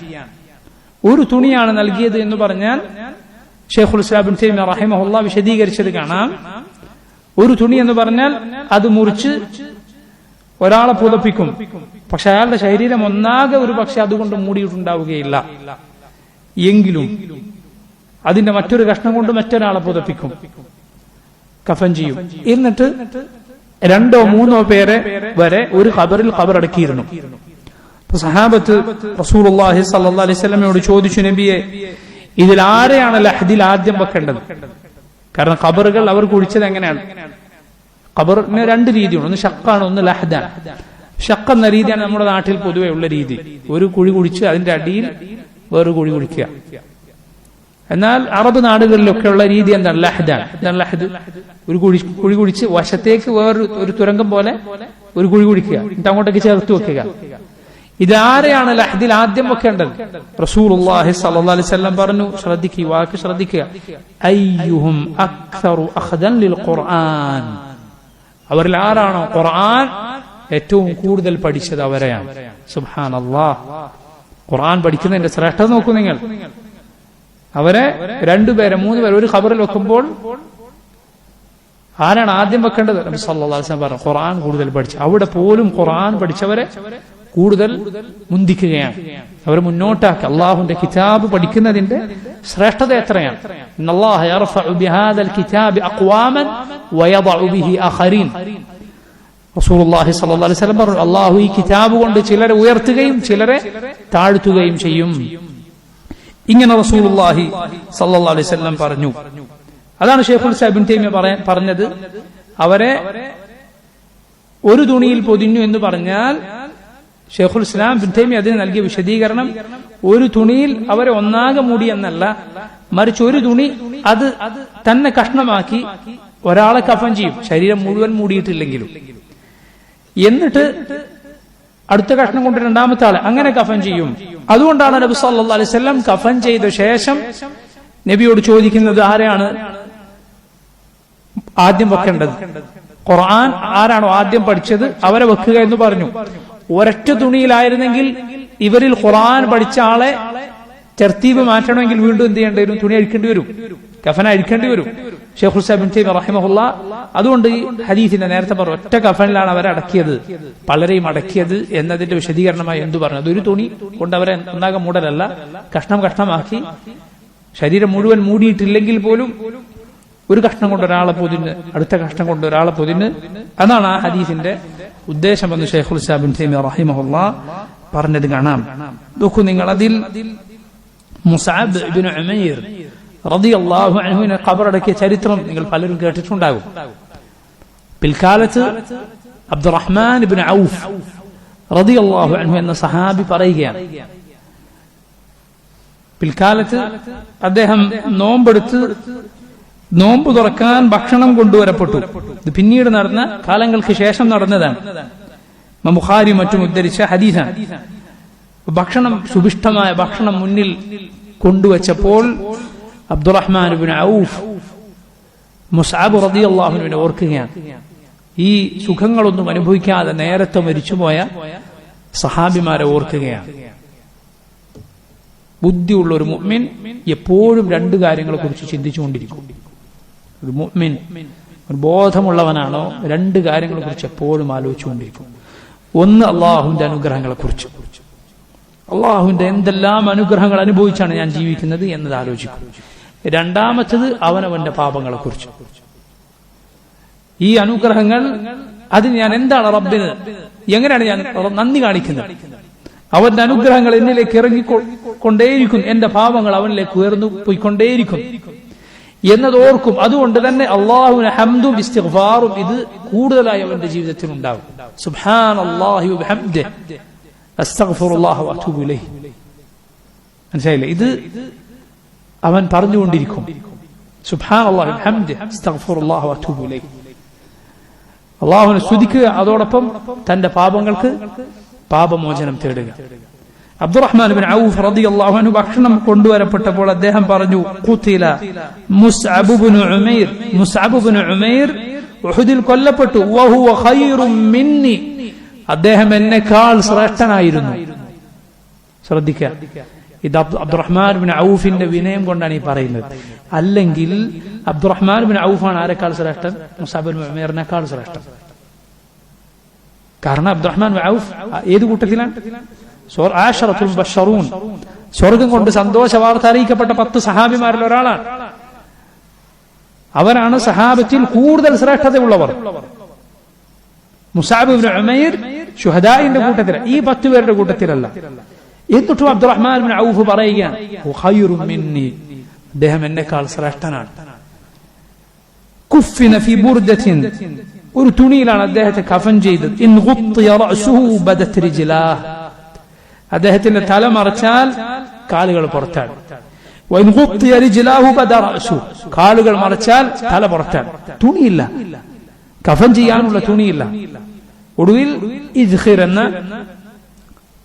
ഒരു തുണിയാണ് നൽകിയത് എന്ന് പറഞ്ഞാൽ ശൈഖുൽ ഇസ്ലാം ഇബ്നു തൈമിയ്യ റഹിമഹുല്ലാഹ് വിശദീകരിച്ചത് കാണാം. ഒരു തുണി എന്ന് പറഞ്ഞാൽ അത് മുറിച്ച് ഒരാളെ പുതപ്പിക്കും, പക്ഷെ അയാളുടെ ശരീരം ഒന്നാകെ ഒരു പക്ഷെ അതുകൊണ്ട് മൂടിയിട്ടുണ്ടാവുകയില്ല. എങ്കിലും അതിന്റെ മറ്റൊരു കഷ്ണം കൊണ്ട് മറ്റൊരാളെ പുതപ്പിക്കും, കഫൻ ചെയ്യും. എന്നിട്ട് രണ്ടോ മൂന്നോ പേരെ വരെ ഒരു ഖബറിൽ ഖബറടക്കിയിരുന്നു. സഹാബത്ത് റസൂലുള്ളാഹി സ്വല്ലല്ലാഹു അലൈഹി വസല്ലമയോട് ചോദിച്ചു, നബിയെ, ഇതിൽ ആരെയാണ് ലഹദിൽ ആദ്യം വെക്കേണ്ടത്? കാരണം ഖബറുകൾ അവർ കുഴിച്ചത് എങ്ങനെയാണ്? ഖബറിന് രണ്ട് രീതിയാണ്, ഒന്ന് ഷക്കാണ്, ഒന്ന് ലഹദാണ്. ഷക്ക് എന്ന രീതിയാണ് നമ്മുടെ നാട്ടിൽ പൊതുവെ ഉള്ള രീതി. ഒരു കുഴി കുഴിച്ച് അതിന്റെ അടിയിൽ വേറൊരു കുഴി കുഴിക്കുക. എന്നാൽ അറബ് നാടുകളിലൊക്കെ ഉള്ള രീതി എന്താണ്? ലഹദാണ്. എന്താണ് ലഹദ്? ഒരു കുഴി കുഴിച്ച് വശത്തേക്ക് വേറൊരു തുരങ്കം പോലെ ഒരു കുഴി കുഴിക്കുക, എന്നിട്ട് അങ്ങോട്ടേക്ക് ചേർത്ത് വെക്കുക. ഇതാരെയാണ് ലഹദിൽ ആദ്യം വെക്കേണ്ടത്? റസൂലുള്ളാഹി സ്വല്ലല്ലാഹു അലൈഹി വസല്ലം പറഞ്ഞു, ശ്രദ്ധിക്കുക, വാക്ക് ശ്രദ്ധിക്കുക, അയ്യുഹും അക്സറു അഖ്ദൻ ലിൽ ഖുർആൻ, അവരിൽ ആരാണോ ഖുർആൻ ഏറ്റവും കൂടുതൽ പഠിച്ചത് അവരെയാണ്. സുബ്ഹാനല്ലാഹ്, ഖുർആൻ പഠിക്കുന്നതിന്റെ ശ്രേഷ്ഠത നോക്കൂ നിങ്ങൾ. അവരെ രണ്ടുപേരെ മൂന്നുപേരെ ഒരു ഖബറിൽ വെക്കുമ്പോൾ ആരാണ് ആദ്യം വെക്കേണ്ടത്? നബി സല്ലല്ലാഹു അലൈഹി വസല്ലം പറഞ്ഞു, ഖുർആൻ കൂടുതൽ പഠിച്ചു. അവിടെ പോലും ഖുർആൻ പഠിച്ചവരെ കൂടുതൽ മുന്തിക്കുകയാണ്, അവരെ മുന്നോട്ടാക്കി. അള്ളാഹുവിന്റെ കിതാബ് പഠിക്കുന്നതിന്റെ ശ്രേഷ്ഠത എത്രയാണ്! ഇന്നല്ലാഹ യർഫഉ ബിഹാദൽ കിതാബി അഖ്വാമൻ വയദഉ ബിഹി ആഖരീൻ. റസൂലുള്ളാഹി സ്വല്ലല്ലാഹു അലൈഹി വസല്ലം പറഞ്ഞു, അള്ളാഹു ഈ കിതാബ് കൊണ്ട് ചിലരെ ഉയർത്തുകയും ചിലരെ താഴ്ത്തുകയും ചെയ്യും. ഇങ്ങനെ റസൂലുള്ളാഹി സ്വല്ലല്ലാഹു അലൈഹി വസല്ലം പറഞ്ഞു. അതാണ് ശൈഖുൽ ഇസ്ലാം ഇബ്നു തൈമിയ്യ പറഞ്ഞത്, അവരെ ഒരു തുണിയിൽ പൊതിഞ്ഞു എന്ന് പറഞ്ഞാൽ ശൈഖുൽ ഇസ്ലാം ഇബ്നു തൈമിയ്യ അതിന് നൽകിയ വിശദീകരണം, ഒരു തുണിയിൽ അവരെ ഒന്നാകെ മൂടി എന്നല്ല, മറിച്ച് ഒരു തുണി അത് തന്നെ കഷ്ണമാക്കി ഒരാളെ കഫൻ ചെയ്യും, ശരീരം മുഴുവൻ മൂടിയിട്ടില്ലെങ്കിലും. എന്നിട്ട് അടുത്ത കഷ്ണം കൊണ്ട് രണ്ടാമത്തെ ആളെ അങ്ങനെ കഫൻ ചെയ്യും. അതുകൊണ്ടാണ് നബി സല്ലല്ലാഹു അലൈഹി വസല്ലം കഫൻ ചെയ്ത ശേഷം നബിയോട് ചോദിക്കുന്നത്, ആരെയാണ് ആദ്യം വെക്കേണ്ടത്? ഖുർആൻ ആരാണോ ആദ്യം പഠിച്ചത് അവരെ വെക്കുക എന്ന് പറഞ്ഞു. ഒരൊറ്റ തുണിയിലായിരുന്നെങ്കിൽ ഇവരിൽ ഖുർആൻ പഠിച്ച ആളെ തർത്തീബ് മാറ്റണമെങ്കിൽ വീണ്ടും എന്ത് ചെയ്യേണ്ടി വരും? തുണി അഴിക്കേണ്ടി വരും, കഫന അഴിക്കേണ്ടി വരും. ശൈഖുൽ ഇസ്ലാം ഇബ്നു തൈമിയ്യ റഹിമഹുല്ലാഹ് അതുകൊണ്ട് ഈ ഹദീസിന്റെ നേരത്തെ പറഞ്ഞു, ഒറ്റ കഫനിലാണ് അവരെ അടക്കിയത്, പലരെയും അടക്കിയത് എന്നതിന്റെ വിശദീകരണമായി എന്തു പറഞ്ഞു? അതൊരു തുണി കൊണ്ട് അവരെ ഒന്നാകെ മൂടലല്ല, കഷ്ണം കഷ്ണമാക്കി ശരീരം മുഴുവൻ മൂടിയിട്ടില്ലെങ്കിൽ പോലും ഒരു കഷ്ണം കൊണ്ട് ഒരാളെ പൊതിന്, അടുത്ത കഷ്ണം കൊണ്ട് ഒരാളെ പൊതിന്. അതാണ് ആ ഹദീസിന്റെ ഉദ്ദേശമെന്ന് ശൈഖുൽ ഇസ്ലാം ഇബ്നു തൈമിയ്യ റഹിമഹുല്ലാഹ് പറഞ്ഞത് കാണാം. നോക്കൂ നിങ്ങൾ, അതിൽ മുസ്അബ് ഇബ്നു ഉമൈർ റളിയല്ലാഹു അൻഹുവിനെ ഖബറടക്കിയ ചരിത്രം നിങ്ങൾ പലരും കേട്ടിട്ടുണ്ടാകും. പിൽക്കാലത്ത് അബ്ദുറഹ്മാൻ ഇബ്നു ഔഫ് റളിയല്ലാഹു അൻഹു എന്ന സഹാബി പറയുകയാണ്, പിൽക്കാലത്ത് അദ്ദേഹം നോമ്പെടുത്ത് നോമ്പ് തുറക്കാൻ ഭക്ഷണം കൊണ്ടുവരപ്പെട്ടു. ഇത് പിന്നീട് നടന്ന കാലങ്ങൾക്ക് ശേഷം നടന്നതാണ്. ബുഖാരി മറ്റും ഉദ്ധരിച്ച ഹദീസാണ്. ഭക്ഷണം, സുഭിഷ്ടമായ ഭക്ഷണം മുന്നിൽ കൊണ്ടുവച്ചപ്പോൾ അബ്ദുറഹ്മാൻ ഇബ്നു ഔഫ് മുസ്അബ് റളിയല്ലാഹു അൻഹുവിനെ ഓർക്കുകയാണ്. ഈ സുഖങ്ങളൊന്നും അനുഭവിക്കാതെ നേരത്തെ മരിച്ചുപോയ സഹാബിമാരെ ഓർക്കുകയാണ്. ബുദ്ധിയുള്ള ഒരു മുഅ്മിൻ എപ്പോഴും രണ്ട് കാര്യങ്ങളെ കുറിച്ച് ചിന്തിച്ചുകൊണ്ടിരിക്കും. ഒരു മുഅ്മിൻ ഒരു ബോധമുള്ളവനാണോ രണ്ട് കാര്യങ്ങളെ കുറിച്ച് എപ്പോഴും ആലോചിച്ചുകൊണ്ടിരിക്കും. ഒന്ന്, അള്ളാഹുവിന്റെ അനുഗ്രഹങ്ങളെ കുറിച്ച്, അള്ളാഹുവിന്റെ എന്തെല്ലാം അനുഗ്രഹങ്ങൾ അനുഭവിച്ചാണ് ഞാൻ ജീവിക്കുന്നത് എന്നത് ആലോചിക്കും. രണ്ടാമത്തത് അവനവന്റെ പാപങ്ങളെ കുറിച്ച്. ഈ അനുഗ്രഹങ്ങൾ, അതിന് ഞാൻ എന്താണ് റബ്ബിന്, എങ്ങനെയാണ് ഞാൻ നന്ദി കാണിക്കുന്നത്? അവന്റെ അനുഗ്രഹങ്ങൾ എന്നിലേക്ക് ഇറങ്ങിക്കൊണ്ടേയിരിക്കും, എന്റെ പാപങ്ങൾ അവനിലേക്ക് ഉയർന്നു പോയിക്കൊണ്ടേയിരിക്കും എന്നത് ഓർക്കും. അതുകൊണ്ട് തന്നെ അള്ളാഹുവിന് ഹംദും ഇസ്തിഗ്ഫാറും ഇത് കൂടുതലായി അവന്റെ ജീവിതത്തിൽ ഉണ്ടാകും. സുബ്ഹാനല്ലാഹി വബിഹംദിഹി അസ്തഗ്ഫിറുല്ലാഹ വഅതൂബു ഇലൈഹി. മനസ്സിലായില്ലേ? ഇത് അവൻ പറഞ്ഞുകൊണ്ടിരിക്കും. സുബ്ഹാനല്ലാഹി വബിഹംദിഹി അസ്തഗ്ഫിറുല്ലാഹ വഅതൂബു ഇലൈഹി. അള്ളാഹുവിനെ സ്തുതിക്കുക, അതോടൊപ്പം തന്റെ പാപങ്ങൾക്ക് പാപമോചനം തേടുക. അബ്ദുറഹ്മാൻ ഇബ്നു ഔഫ് റളിയല്ലാഹു അൻഹു ഭക്ഷണം കൊണ്ടുവരപ്പെട്ടപ്പോൾ അദ്ദേഹം പറഞ്ഞു, ഖുതില മുസ്അബ് ഇബ്നു ഉമൈർ. മുസ്അബ് ഇബ്നു ഉമൈർ ഉഹുദിൽ കൊല്ലപ്പെട്ടു. വഹുവ ഖൈറും മിന്നി, അദ്ദേഹം എന്നെക്കാൾ ശ്രേഷ്ഠനായിരുന്നു. ശ്രദ്ധിക്കുക, ഇത് അബ്ദുറഹ്മാൻ ബിൻ ഔഫിന്റെ വിനയം കൊണ്ടാണ് ഈ പറയുന്നത്. അല്ലെങ്കിൽ അബ്ദുറഹ്മാൻ ബിൻ ഔഫാണ് ആരെക്കാൾ ശ്രേഷ്ഠൻ? മുസ്അബ് ബിൻ ഉമൈറിനേക്കാൾ ശ്രേഷ്ഠൻ. കാരണം അബ്ദുറഹ്മാൻ ബിൻ ഔഫ് ഏത് കൂട്ടത്തിലാണ്? ആശറത്തുൽ മുബശ്ശറൂൻ, സ്വർഗം കൊണ്ട് സന്തോഷ വാർത്ത അറിയിക്കപ്പെട്ട 10 സഹാബിമാരിൽ ഒരാളാണ്. അവരാണ് സഹാബത്തിൽ കൂടുതൽ ശ്രേഷ്ഠതയുള്ളവർ. മുസ്അബ് ബിൻ ഉമൈർ ശുഹദാഇന്റെ കൂട്ടത്തിലാണ്, ഈ 10 പേരുടെ കൂട്ടത്തിലല്ല. എന്നിട്ടും അബ്ദുറഹ്മാൻ ബിൻ ഔഫ് പറയുകയാണ് ഖൈറും മിന്നി, അദ്ദേഹം എന്നെക്കാൾ ശ്രേഷ്ഠനാണ്. കുഫിന ഫി ബുർദത്തിൻ, ഒരു തുണിയിലാണ് അദ്ദേഹത്തെ കഫൻ ചെയ്തത്. ഇൻ ഗുത്തിയ റഅസുഹു ബദത് റിജ്ലാഹ്, അദ്ദേഹത്തിന്റെ തല മറച്ചാൽ കാലുകൾ പുറത്താണ്. വഇൻ ഗുത്തിയ റിജ്ലാഹു ബദ റഅസുഹു, കാലുകൾ മറച്ചാൽ തല പുറത്താണ്. തുണിയില്ല, കഫൻ ചെയ്യാനുള്ള തുണിയില്ല. ഒടുവിൽ ഇദ്ഖിർ എന്ന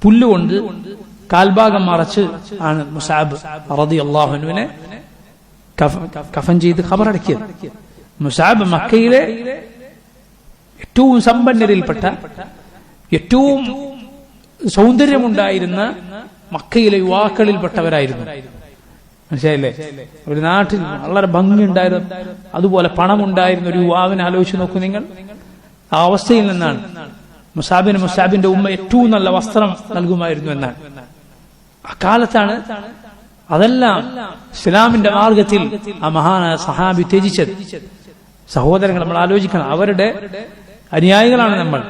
പുല്ലുകൊണ്ട് കാൽഭാഗം മറച്ച് ആണ് മുസ്അബ് റളിയല്ലാഹു അൻഹുവിനെ കഫൻ ചെയ്ത് ഖബറടക്കിയത്. മുസ്അബ് മക്കയിലെ ഏറ്റവും സമ്പന്നരിൽപ്പെട്ട, ഏറ്റവും സൗന്ദര്യമുണ്ടായിരുന്ന മക്കയിലെ യുവാക്കളിൽപ്പെട്ടവരായിരുന്നു. മനസ്സിലായില്ലേ? ഒരു നാട്ടിൽ വളരെ ഭംഗിയുണ്ടായിരുന്നു, അതുപോലെ പണമുണ്ടായിരുന്ന ഒരു യുവാവിനെ ആലോചിച്ച് നോക്കൂ നിങ്ങൾ. ആ അവസ്ഥയിൽ നിന്നാണ് മുസ്അബിന്റെ ഉമ്മ ഏറ്റവും നല്ല വസ്ത്രം നൽകുമായിരുന്നു എന്നാണ്. അക്കാലത്താണ് അതെല്ലാം ഇസ്ലാമിന്റെ മാർഗത്തിൽ ആ മഹാനായ സഹാബി ത്യജിച്ചത്. സഹോദരങ്ങൾ, നമ്മൾ ആലോചിക്കണം, അവരുടെ അനുയായികളാണ് നമ്മൾ.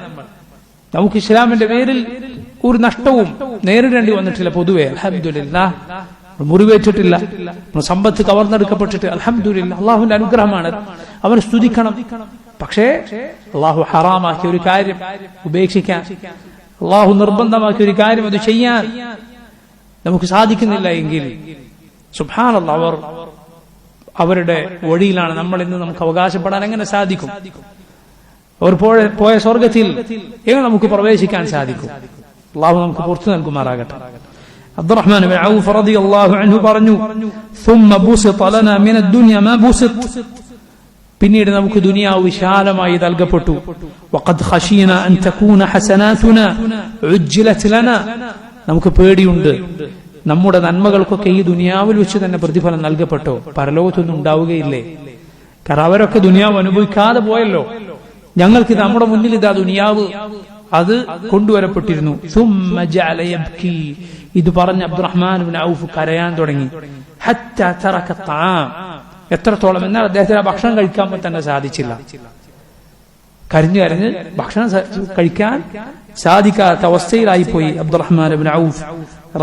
നമുക്ക് ഇസ്ലാമിന്റെ പേരിൽ ഒരു നഷ്ടവും നേരിടേണ്ടി വന്നിട്ടില്ല. പൊതുവെ അൽഹംദുലില്ലാഹ്, മുറിവേറ്റിട്ടില്ല, സമ്പത്ത് കവർന്നെടുക്കപ്പെട്ടിട്ട് അൽഹംദുലില്ലാഹ്, അള്ളാഹുവിന്റെ അനുഗ്രഹമാണ്, അവനെ സ്തുതിക്കണം. പക്ഷേ അള്ളാഹു ഹറാമാക്കിയ ഒരു കാര്യം ഉപേക്ഷിക്കാൻ, അള്ളാഹു നിർബന്ധമാക്കിയ ഒരു കാര്യം അത് ചെയ്യാൻ നമുക്ക് സാധിക്കുന്നില്ല എങ്കിൽ സുബ്ഹാനല്ലാഹ്, അവരുടെ വഴിയിലാണ് നമ്മൾ ഇന്ന് നമുക്ക് അവകാശപ്പെടാൻ എങ്ങനെ സാധിക്കും? അവർ പോയ സ്വർഗത്തിൽ എങ്ങനെ നമുക്ക് പ്രവേശിക്കാൻ സാധിക്കും? അള്ളാഹു നമുക്ക് പുറത്തു നൽകുമാറാകട്ടെ. അബ്ദുറഹ്മാൻ ബിൻ ഔഫ് റളിയല്ലാഹു അൻഹു പറഞ്ഞു, ثم بسط لنا من الدنيا ما بسط, പിന്നീട് നമുക്ക് ദുനിയാവ് വിശാലമായി നൽകപ്പെട്ടു. وقد خشينا أن تكون حسناتنا عجلت لنا, നമുക്ക് പേടിയുണ്ട് നമ്മുടെ നന്മകൾക്കൊക്കെ ഈ ദുനിയാവിൽ വെച്ച് തന്നെ പ്രതിഫലം നൽകപ്പെട്ടോ, പരലോകത്തൊന്നും ഉണ്ടാവുകയില്ലേ? കാരണം അവരൊക്കെ ദുനിയാവ് അനുഭവിക്കാതെ പോയല്ലോ. ഞങ്ങൾക്ക് നമ്മുടെ മുന്നിൽ ഇതാ ദുനിയാവ് അത് കൊണ്ടുവരപ്പെട്ടിരുന്നു. ثم جعل يبكي, ഇത് പറഞ്ഞ അബ്ദുറഹ്മാൻ ബിൻ ഔഫ് കരയാൻ തുടങ്ങി. حتى ترك الطعام, എത്രത്തോളം എന്നാൽ അദ്ദേഹത്തിന് ഭക്ഷണം കഴിക്കാൻ തന്നെ സാധിച്ചില്ല. കരഞ്ഞു കരഞ്ഞ് ഭക്ഷണം കഴിക്കാൻ സാധിക്കാത്ത അവസ്ഥയിലായിപ്പോയി അബ്ദുറഹ്മാൻ ബിൻ ഔഫ്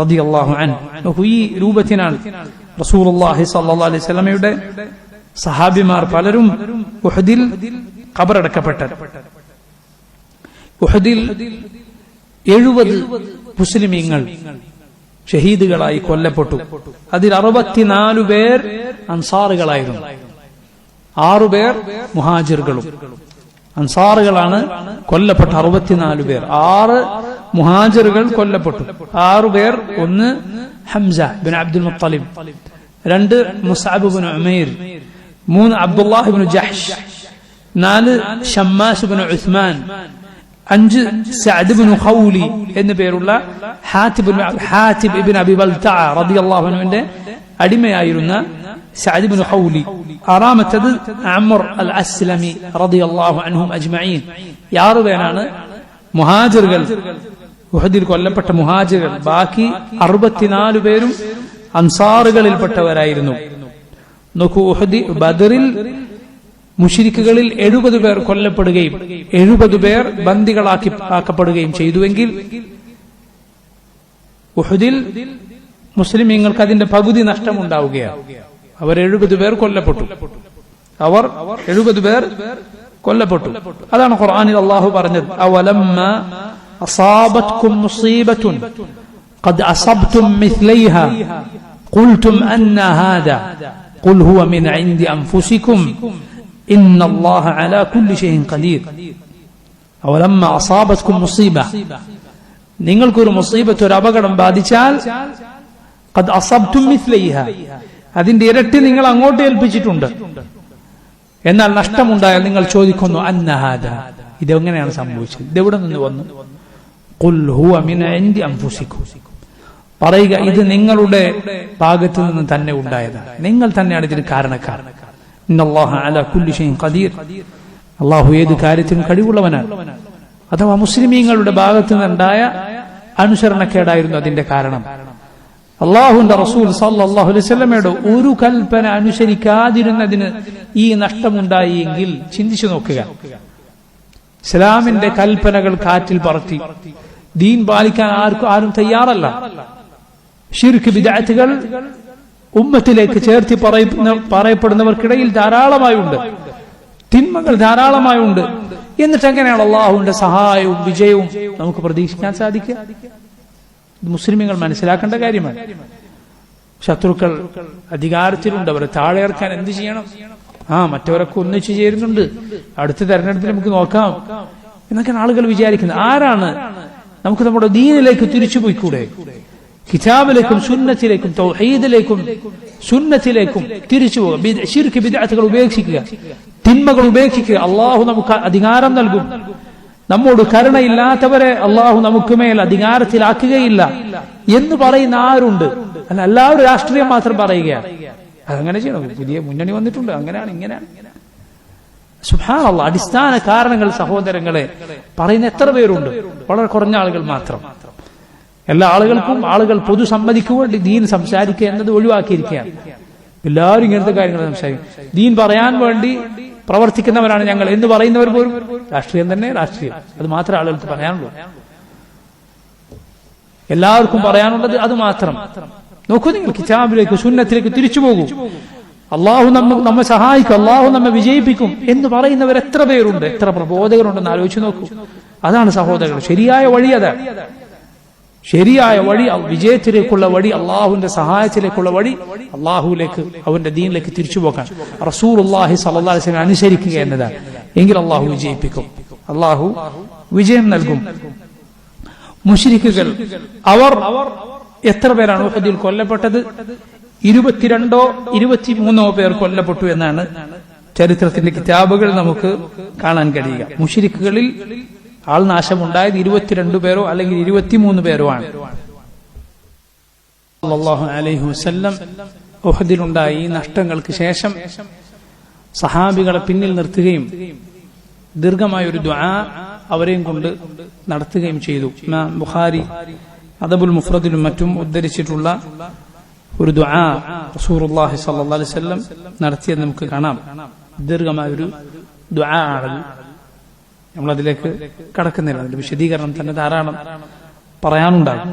റളിയല്ലാഹു അൻഹു. ഈ രൂപത്തിനാണ് റസൂലുള്ളാഹി സ്വല്ലല്ലാഹു അലൈഹി വസല്ലമയുടെ സഹാബിമാർ പലരും ഉഹദിൽ ഖബറടക്കപ്പെട്ടത്. ഉഹദിൽ 70 മുസ്ലിമീങ്ങൾ ഷഹീദുകളായി കൊല്ലപ്പെട്ടു. അതിൽ 64 പേർ അൻസാറുകളായിരുന്നു, 6 പേർ മുഹാജിറുകളും. അൻസാറുകളാണ് കൊല്ലപ്പെട്ട 64 പേർ. 6 മുഹാജിറുകൾ കൊല്ലപ്പെട്ടു, 6 പേർ. ഒന്ന് Hamza bin Abdul Muttalib, 2 Musab bin Umair, 3 Abdullah bin Jahsh, 4 Shammas bin Usman, 5 Saad bin Khauli എന്നു പേരുള്ള ഹാത്തിബ് ഇബ്നു അബി ബൽതഅ റളിയല്ലാഹു അൻഹുവിന്റെ അടിമയായിരുന്ന സഅദ് ബിൻ ഖൗലി. 6ാമത്തേത് അംർ അൽ അസ്ലമി റളിയല്ലാഹു അൻഹും അജ്മഈൻ. 6 പേരാണ് മുഹാജിറുകൾ, ഉഹദിൽ കൊല്ലപ്പെട്ട മുഹാജിറുകൾ. ബാക്കി 64 പേരും അൻസാറുകളിൽപ്പെട്ടവരായിരുന്നു. നോക്കൂ, ബദറിൽ മുശ്രിക്കുകളിൽ 70 പേർ കൊല്ലപ്പെടുകയും 70 പേർ ബന്ദികളാക്കപ്പെടുകയും ചെയ്തുവെങ്കിൽ ഉഹദിൽ മുസ്ലിമീങ്ങൾക്ക് അതിന്റെ പകുതി നഷ്ടമുണ്ടാവുകയാണ്. അവർ 70 പേർ കൊല്ലപ്പെട്ടു. 70 പേർ കൊല്ലപ്പെട്ടു. അതാണ് ഖുർആനിൽ അല്ലാഹു പറഞ്ഞത്, അവലമ്മ അസാബത്കും മുസീബത്തുൻ ഖദ് അസബ്തും മിസ്ലൈഹാ ഖുൽതും അന്ന ഹാദാ ഖുൽ ഹുവ മിൻ ഇൻദി അൻഫുസികും ഇന്നല്ലാഹ അലാ കുല്ലി ഷൈഇൻ ഖദീർ. അവലമ്മ അസാബത്കും മുസീബ, നിങ്ങൾക്കൊരു മുസീബത്ത്, ഒരു അപകടം ബാധിച്ചാൽ ഖദ് അസബ്തും മിസ്ലൈഹാ, അതിന്റെ ഇരട്ടി നിങ്ങൾ അങ്ങോട്ട് ഏൽപ്പിച്ചിട്ടുണ്ട്. എന്നാൽ നഷ്ടമുണ്ടായാൽ നിങ്ങൾ ചോദിക്കുന്നു അന്നഹാദ, ഇതെങ്ങനെയാണ് സംഭവിച്ചത്, ഇതെവിടെ നിന്ന് വന്നു? ഖുൽ ഹുവ മിൻ ഇൻദി അൻഫുസികും, പറയുക ഇത് നിങ്ങളുടെ ഭാഗത്തു നിന്ന് തന്നെ ഉണ്ടായതാണ്, നിങ്ങൾ തന്നെയാണ് ഇതിന് കാരണക്കാരൻ. ഇന്നല്ലാഹ അലാ കുല്ലി ഷൈഇൻ ഖദീർ, അല്ലാഹു ഏത് കാര്യത്തിനും കഴിവുള്ളവനാണ്. അഥവാ മുസ്ലിമീങ്ങളുടെ ഭാഗത്തു നിന്നുണ്ടായ അനുസരണക്കേടായിരുന്നു അതിന്റെ കാരണം. അല്ലാഹുവിന്റെ റസൂൽ സല്ലല്ലാഹു അലൈഹി വസല്ലമയുടെ ഒരു കൽപ്പന അനുസരിക്കാതിരുന്നതിന് ഈ നഷ്ടമുണ്ടായി എങ്കിൽ ചിന്തിച്ചു നോക്കുക. ഇസ്ലാമിന്റെ കൽപ്പനകൾ കാറ്റിൽ പറത്തി ദീൻ പാലിക്കാൻ ആരും തയ്യാറല്ല. ശിർക്ക് ബിദ്അത്തുകൾ ഉമ്മത്തിലേക്ക് ചേർത്തി പറയപ്പെടുന്നവർക്കിടയിൽ ധാരാളമായുണ്ട്, തിന്മകൾ ധാരാളമായുണ്ട്. എന്നിട്ട് എങ്ങനെയാണ് അള്ളാഹുവിന്റെ സഹായവും വിജയവും നമുക്ക് പ്രതീക്ഷിക്കാൻ സാധിക്കുക? ഇത് മുസ്ലിമീങ്ങൾ മനസ്സിലാക്കേണ്ട കാര്യമാണ്. ശത്രുക്കൾ അധികാരത്തിലുണ്ട്, അവരെ താഴെ ഇറക്കാൻ എന്ത് ചെയ്യണം? മറ്റവരൊക്കെ ഒന്നിച്ചു ചേരുന്നുണ്ട്, അടുത്ത തെരഞ്ഞെടുപ്പിൽ നമുക്ക് നോക്കാം എന്നൊക്കെയാണ് ആളുകൾ വിചാരിക്കുന്നത്. ആരാണ്? നമുക്ക് നമ്മുടെ ദീനിലേക്ക് തിരിച്ചു പോയിക്കൂടെ? കിതാബിലേക്കും സുന്നത്തിലേക്കും തൗഹീദിലേക്കും സുന്നത്തിലേക്കും തിരിച്ചു പോകുക. ശിർക്ക് ബിദ്അത്തുകൾ ഉപേക്ഷിക്കുക, തിന്മകൾ ഉപേക്ഷിക്കുക. അള്ളാഹു നമുക്ക് അധികാരം നൽകും. നമ്മോട് കരുണയില്ലാത്തവരെ അള്ളാഹു നമുക്ക് മേൽ അധികാരത്തിലാക്കുകയില്ല എന്ന് പറയുന്ന ആരുണ്ട്? അല്ല, എല്ലാവരും രാഷ്ട്രീയം മാത്രം പറയുകയാണ്. അതങ്ങനെ ചെയ്യണം. പുതിയ മുന്നണി വന്നിട്ടുണ്ട്, അങ്ങനെയാണ് ഇങ്ങനെയാണ്. സുബ്ഹാനല്ലാഹ്, അടിസ്ഥാന കാരണങ്ങൾ സഹോദരങ്ങളെ പറയുന്ന എത്ര പേരുണ്ട്? വളരെ കുറഞ്ഞ ആളുകൾ മാത്രം. എല്ലാ ആളുകൾക്കും ആളുകൾ പൊതുസമ്മതിക്ക് വേണ്ടി ദീൻ സംസാരിക്കുക എന്നത് ഒഴിവാക്കിയിരിക്കുകയാണ്. എല്ലാവരും ഇങ്ങനത്തെ കാര്യങ്ങൾ സംസാരിക്കും. ദീൻ പറയാൻ വേണ്ടി പ്രവർത്തിക്കുന്നവരാണ് ഞങ്ങൾ എന്ന് പറയുന്നവർ പോലും രാഷ്ട്രീയം തന്നെ, രാഷ്ട്രീയം. അത് മാത്രമേ ആളുകൾക്ക് പറയാനുള്ളൂ. എല്ലാവർക്കും പറയാനുള്ളത് അത് മാത്രം. നോക്കൂ, നിങ്ങൾ കിതാബിലേക്ക് സുന്നത്തിലേക്ക് തിരിച്ചു പോകൂ. അള്ളാഹു നമ്മെ സഹായിക്കും, അള്ളാഹു നമ്മെ വിജയിപ്പിക്കും എന്ന് പറയുന്നവർ എത്ര പേരുണ്ട്, എത്ര പ്രബോധകരുണ്ടെന്ന് ആലോചിച്ച് നോക്കൂ. അതാണ് സഹോദരങ്ങൾ ശരിയായ വഴി. അതാണ് ശരിയായ വഴി, വിജയത്തിലേക്കുള്ള വഴി, അള്ളാഹുവിന്റെ സഹായത്തിലേക്കുള്ള വഴി, അള്ളാഹുവിലേക്ക് അവന്റെ ദീനിലേക്ക് തിരിച്ചു പോകാൻ റസൂലുള്ളാഹി സ്വല്ലല്ലാഹു അലൈഹി വസല്ലം അനുസരിക്കുക എന്നതാണ്. എങ്കിൽ അള്ളാഹു വിജയിപ്പിക്കും, അള്ളാഹു വിജയം നൽകും. മുശ്രിക്കുകൾ അവർ എത്ര പേരാണ് ഉഹദിൽ കൊല്ലപ്പെട്ടത്? 22 or 23 പേർ കൊല്ലപ്പെട്ടു എന്നാണ് ചരിത്രത്തിന്റെ കിതാബുകൾ നമുക്ക് കാണാൻ കഴിയുക. മുശ്രിക്കുകളിൽ ആൾനാശമുണ്ടായത് 22 പേരോ അല്ലെങ്കിൽ 23 പേരോ ആണ്. സല്ലല്ലാഹു അലൈഹി വസല്ലം ഉഹദിലുണ്ടായ ഈ നഷ്ടങ്ങൾക്ക് ശേഷം സഹാബികളെ പിന്നിൽ നിർത്തുകയും ദീർഘമായ ഒരു ദുആ അവരെയും കൊണ്ട് നടത്തുകയും ചെയ്തു. ബുഖാരി അദബുൽ മുഫ്രദിലും മറ്റും ഉദ്ധരിച്ചിട്ടുള്ള ഒരു ദുആ റസൂലുള്ളാഹി സ്വല്ലല്ലാഹു അലൈഹി വസല്ലം നടത്തിയത് നമുക്ക് കാണാം. ദീർഘമായ ഒരു ദുആ ആണ്. നമ്മളതിലേക്ക് കടക്കുന്നില്ല, അതിന്റെ വിശദീകരണം തന്നെ ധാരാളം പറയാനുണ്ടാകും.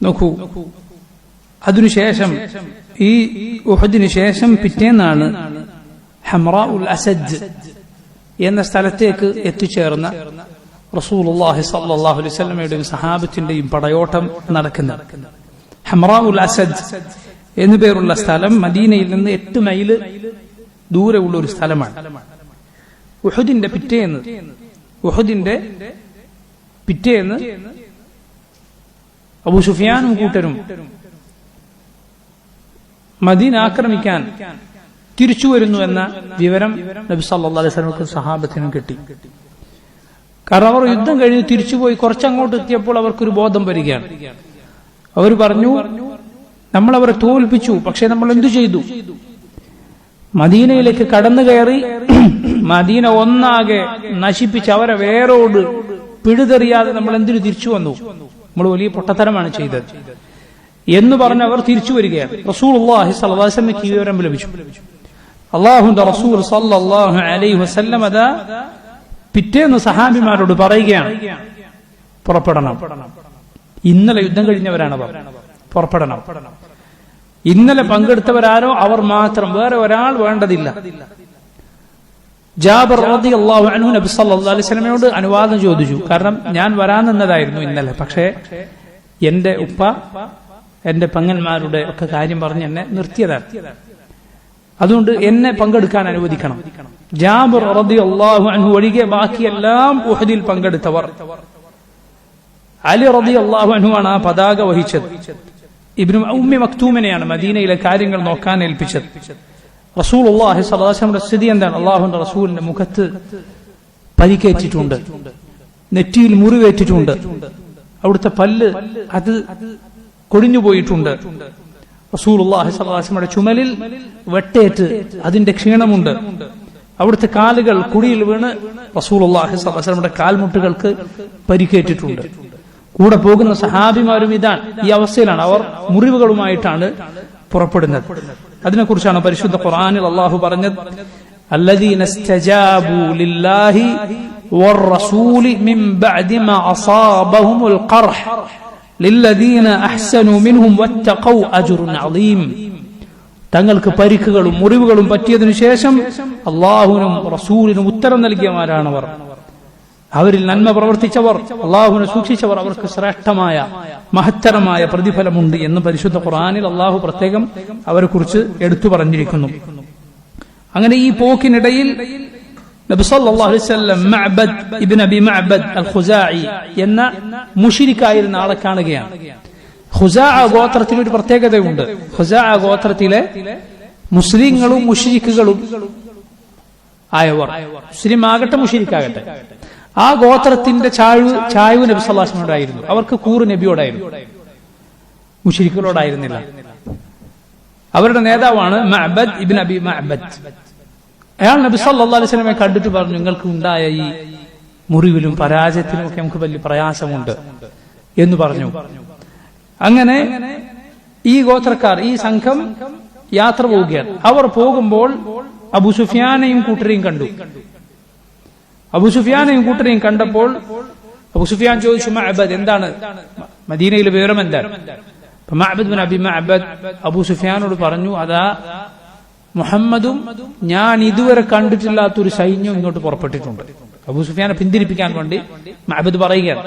നോക്കൂ, അതിനുശേഷം ഈ ഉഹദിന് ശേഷം പിറ്റേന്നാണ് ഹംറാഉൽ അസദ് എന്ന സ്ഥലത്തേക്ക് എത്തിച്ചേർന്ന റസൂലുള്ളാഹി സ്വല്ലല്ലാഹു അലൈഹി വസല്ലമയുടെ സഹാബത്തിന്റെയും പടയോട്ടം നടക്കുന്നത്. ഹംറാഉൽ അസദ് എന്നു പേരുള്ള സ്ഥലം മദീനയിൽ നിന്ന് 8 മൈല് ദൂരെയുള്ള ഒരു സ്ഥലമാണ്. ഉഹദിന്റെ പിറ്റേന്ന് അബൂ സുഫിയാനും കൂട്ടരും മദീന ആക്രമിക്കാൻ തിരിച്ചു വരുന്നു എന്ന വിവരം നബി സല്ലല്ലാഹു അലൈഹി വസല്ലമക്കും സഹാബത്തിനും കിട്ടി. കാരണം അവർ യുദ്ധം കഴിഞ്ഞ് തിരിച്ചുപോയി കുറച്ചങ്ങോട്ട് എത്തിയപ്പോൾ അവർക്കൊരു ബോധം വരികയാണ്. അവർ പറഞ്ഞു, നമ്മൾ അവരെ തോൽപ്പിച്ചു, പക്ഷെ നമ്മൾ എന്തു ചെയ്തു? മദീനയിലേക്ക് കടന്നു കയറി മദീന ഒന്നാകെ നശിപ്പിച്ച് അവരെ വേരോട് പിഴുതെറിയാതെ നമ്മൾ എന്തിനു തിരിച്ചു വന്നു? നമ്മൾ വലിയ പൊട്ടത്തരമാണ് ചെയ്തത് എന്ന് പറഞ്ഞ് അവർ തിരിച്ചു വരികയാണ്. റസൂലുള്ളാഹി സ്വല്ലല്ലാഹു അലൈഹി വസല്ലമയ്ക്ക് ഈ വിവരം ലഭിച്ചു. അല്ലാഹുവിന്റെ റസൂൽ സ്വല്ലല്ലാഹു അലൈഹി വസല്ലം അതാ പിറ്റേന്ന് സഹാബിമാരോട് പറയുകയാണ്, പുറപ്പെടണം. ഇന്നലെ യുദ്ധം കഴിഞ്ഞവരാണ് അവർ, പുറപ്പെടണം. ഇന്നലെ പങ്കെടുത്തവരാരോ അവർ മാത്രം, വേറെ ഒരാൾ വേണ്ടതില്ല. ജാബിർ റളിയല്ലാഹു അൻഹു നബി സല്ലല്ലാഹു അലൈഹി വസല്ലമയോട് അനുവാദം ചോദിച്ചു. കാരണം ഞാൻ വരാൻ നിന്നതായിരുന്നു ഇന്നലെ, പക്ഷേ എന്റെ ഉപ്പ എന്റെ പെങ്ങന്മാരുടെ ഒക്കെ കാര്യം പറഞ്ഞ് എന്നെ നിർത്തിയതാണ്. അതുകൊണ്ട് എന്നെ പങ്കെടുക്കാൻ അനുവദിക്കണം. ജാബിർ റളിയല്ലാഹു അൻഹു ഒഴികെ ബാക്കിയെല്ലാം ഉഹദിൽ പങ്കെടുത്തവർ. അലി റളിയല്ലാഹു അൻഹു ആണ് ആ പതാക വഹിച്ചത്. ഇബ്നു ഉമ്മി മക്തൂമിനെയാണ് മദീനയിലെ കാര്യങ്ങൾ നോക്കാൻ ഏൽപ്പിച്ചത്. റസൂലുള്ളാഹി സ്വല്ലല്ലാഹു അലൈഹി വസല്ലമയുടെ സ്ഥിതി എന്താണ്? അള്ളാഹുവിന്റെ റസൂലിന്റെ മുഖത്ത് പരിക്കേറ്റിട്ടുണ്ട്, നെറ്റിയിൽ മുറിവേറ്റിട്ടുണ്ട്, അവിടുത്തെ പല്ല് അത് കൊടിഞ്ഞു പോയിട്ടുണ്ട്. റസൂലുള്ളാഹി സ്വല്ലല്ലാഹു അലൈഹി വസല്ലമയുടെ ചുമലിൽ വെട്ടേറ്റ് അതിന്റെ ക്ഷീണമുണ്ട്. അവിടുത്തെ കാലുകൾ കുടിയിൽ വീണ് റസൂലുള്ളാഹി സ്വല്ലല്ലാഹു അലൈഹി വസല്ലമയുടെ കാൽമുട്ടുകൾക്ക് പരിക്കേറ്റിട്ടുണ്ട്. കൂടെ പോകുന്ന സഹാബിമാരും ഇതാണ്, ഈ അവസ്ഥയിലാണ്. അവർ മുറിവുകളുമായിട്ടാണ് പുറപ്പെടുന്നത്. അതിനെക്കുറിച്ചാണ് പരിശുദ്ധ ഖുർആനിൽ അല്ലാഹു പറഞ്ഞത്, അല്ലദീന ഇസ്തജാബു ലില്ലാഹി വറസൂലി മിൻ ബഅദി മാ അസാബഹുൽ ഖർഹ് ലില്ലദീന അഹ്സനു മിൻഹും വത്തഖൗ അജ്റുൻ അളീം. തങ്ങൾക്ക് പരിക്കുകളും മുറിവുകളും പറ്റിയതിനു ശേഷം അല്ലാഹുവിനും റസൂലിനും ഉത്തരം നൽകിയവരാണവർ. അവരിൽ നന്മ പ്രവർത്തിച്ചവർ, അള്ളാഹുവിനെ സൂക്ഷിച്ചവർ, അവർക്ക് ശ്രേഷ്ഠമായ മഹത്തരമായ പ്രതിഫലമുണ്ട് എന്ന് പരിശുദ്ധ ഖുർആനിൽ അള്ളാഹു പ്രത്യേകം അവരെ കുറിച്ച് എടുത്തു പറഞ്ഞിരിക്കുന്നു. അങ്ങനെ ഈ പോക്കിനിടയിൽ നബി സല്ലല്ലാഹു അലൈഹി വസല്ലം മഅബദ് ഇബ്നു അബി മഅബദ് അൽ ഖുസാഇ എന്ന മുശ്രിക്കായിരുന്ന ആളെ കാണുകയാണ്. ഖുസാഅ ഗോത്രത്തിന് ഒരു പ്രത്യേകതയുണ്ട്. ഖുസാഅ ഗോത്രത്തിലെ മുസ്ലിങ്ങളും മുശ്രിക്കുകളും ആയവർ, മുസ്ലിം ആകട്ടെ മുശ്രിക്കാകട്ടെ, ആ ഗോത്രത്തിന്റെ ചായ്വ് നബി സല്ലല്ലാഹു അലൈഹി വസല്ലമയോടായിരുന്നു. അവർക്ക് കൂറ് നബിയോടായിരുന്നു, മുശ്രിക്കുകളോടായിരുന്നില്ല. അവരുടെ നേതാവാണ് മഅബദ് ഇബ്നു അബി മഅബദ്. അയാൾ നബി സല്ലല്ലാഹു അലൈഹി വസല്ലമയെ കണ്ടിട്ട് പറഞ്ഞു, നിങ്ങൾക്ക് ഉണ്ടായ ഈ മുറിവിലും പരാജയത്തിലും ഒക്കെ നമുക്ക് വലിയ പ്രയാസമുണ്ട് എന്ന് പറഞ്ഞു. അങ്ങനെ ഈ ഗോത്രക്കാർ, ഈ സംഘം യാത്ര പോവുകയാണ്. അവർ പോകുമ്പോൾ അബൂ സുഫിയാനെയും കൂട്ടരെയും കണ്ടു. അബൂ സുഫിയാനെയും കൂട്ടരെയും കണ്ടപ്പോൾ അബൂ സുഫിയാൻ ചോദിച്ചു, മഅബദ് എന്താണ് മദീനയിലെ വിവരം എന്താണ്? മഅബദ് ബിൻ അബി മഅബദ് അബൂ സുഫിയാനോട് പറഞ്ഞു, അതാ മുഹമ്മദും ഞാൻ ഇതുവരെ കണ്ടിട്ടില്ലാത്തൊരു സൈന്യം ഇങ്ങോട്ട് പുറപ്പെട്ടിട്ടുണ്ട്. അബൂ സുഫിയാനെ പിന്തിരിപ്പിക്കാൻ വേണ്ടി മഅബദ് പറയുകയാണ്.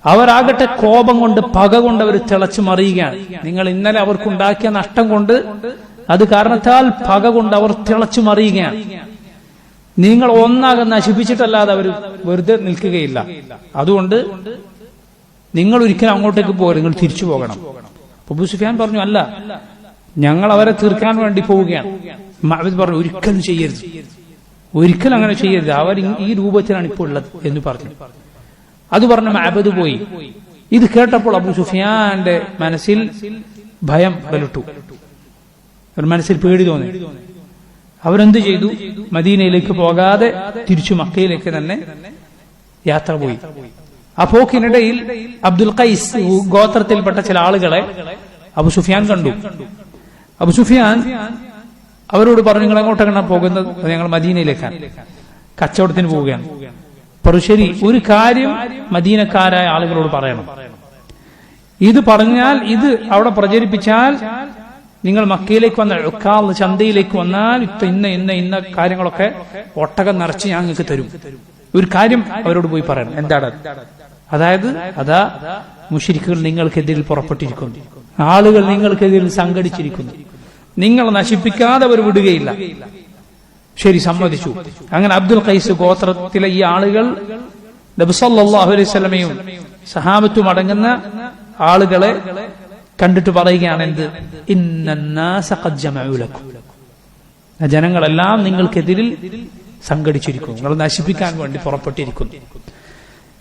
അവരാകട്ടെ കോപം കൊണ്ട്, പക കൊണ്ട് അവർ തിളച്ചു മറിയുകയാണ്. നിങ്ങൾ ഇന്നലെ അവർക്കുണ്ടാക്കിയ നഷ്ടം കൊണ്ട്, അത് കാരണത്താൽ പക കൊണ്ട് അവർ തിളച്ചു മറിയുകയാണ്. നിങ്ങൾ ഒന്നാകെ നശിപ്പിച്ചിട്ടല്ലാതെ അവർ വെറുതെ നിൽക്കുകയില്ല. അതുകൊണ്ട് നിങ്ങൾ ഒരിക്കലും അങ്ങോട്ടേക്ക് പോകരുത്, നിങ്ങൾ തിരിച്ചു പോകണം. അബൂ സുഫിയാൻ പറഞ്ഞു, അല്ല, ഞങ്ങൾ അവരെ തീർക്കാൻ വേണ്ടി പോവുകയാണ്. മഅബദ് പറഞ്ഞു, ഒരിക്കലും ചെയ്യരുത്, ഒരിക്കലും അങ്ങനെ ചെയ്യരുത്, അവർ ഈ രൂപത്തിലാണ് ഇപ്പോൾ ഉള്ളത് എന്ന് പറഞ്ഞു. അത് പറഞ്ഞ മഅബദ് പോയി. ഇത് കേട്ടപ്പോൾ അബൂ സുഫിയാന്റെ മനസ്സിൽ ഭയം വലട്ടു, മനസ്സിൽ പേടി തോന്നി. അവരെന്ത് ചെയ്തു? മദീനയിലേക്ക് പോകാതെ തിരിച്ചു മക്കയിലേക്ക് തന്നെ യാത്ര പോയി. ആ പോക്കിനിടയിൽ അബ്ദുൽ ഖൈസ് ഗോത്രത്തിൽപ്പെട്ട ചില ആളുകളെ അബൂ സുഫിയാൻ കണ്ടു. അബൂ സുഫിയാൻ അവരോട് പറഞ്ഞു, നിങ്ങൾ എങ്ങോട്ടാണ് പോകുന്നത്? ഞങ്ങൾ മദീനയിലേക്കാണ്, കച്ചവടത്തിന് പോവുകയാണ്. പറഞ്ഞു, ശരി, ഒരു കാര്യം മദീനക്കാരായ ആളുകളോട് പറയണം. ഇത് പറഞ്ഞാൽ, ഇത് അവിടെ പ്രചരിപ്പിച്ചാൽ, നിങ്ങൾ മക്കയിലേക്ക് വന്ന ഉക്കാൽ ചന്തയിലേക്ക് വന്നാൽ ഇന്ന കാര്യങ്ങളൊക്കെ ഒട്ടകം നിറച്ച് ഞാൻ നിങ്ങൾക്ക് തരും. ഒരു കാര്യം അവരോട് പോയി പറയണം. എന്താണ്? അതായത്, അതാ മുശ്രിക്കുകൾ നിങ്ങൾക്കെതിരിൽ പുറപ്പെട്ടിരിക്കുന്നു, ആളുകൾ നിങ്ങൾക്കെതിരിൽ സംഘടിച്ചിരിക്കുന്നു, നിങ്ങളെ നശിപ്പിക്കാതെ അവർ വിടുകയില്ല. ശരി, സമ്മതിച്ചു. അങ്ങനെ അബ്ദുൽ ഖൈസ് ഗോത്രത്തിലെ ഈ ആളുകൾ നബി സല്ലല്ലാഹു അലൈഹി വസല്ലമയും സഹാബത്തും അടങ്ങുന്ന ആളുകളെ കണ്ടിട്ട് പറയുകയാണ്, എന്ത്? ഇന്നന്നാസ ഖദ് ജമഉ ലക്കും, ജനങ്ങളെല്ലാം നിങ്ങൾക്കെതിരിൽ സംഘടിച്ചിരിക്കുന്നു, നിങ്ങൾ നശിപ്പിക്കാൻ വേണ്ടി പുറപ്പെട്ടിരിക്കുന്നു.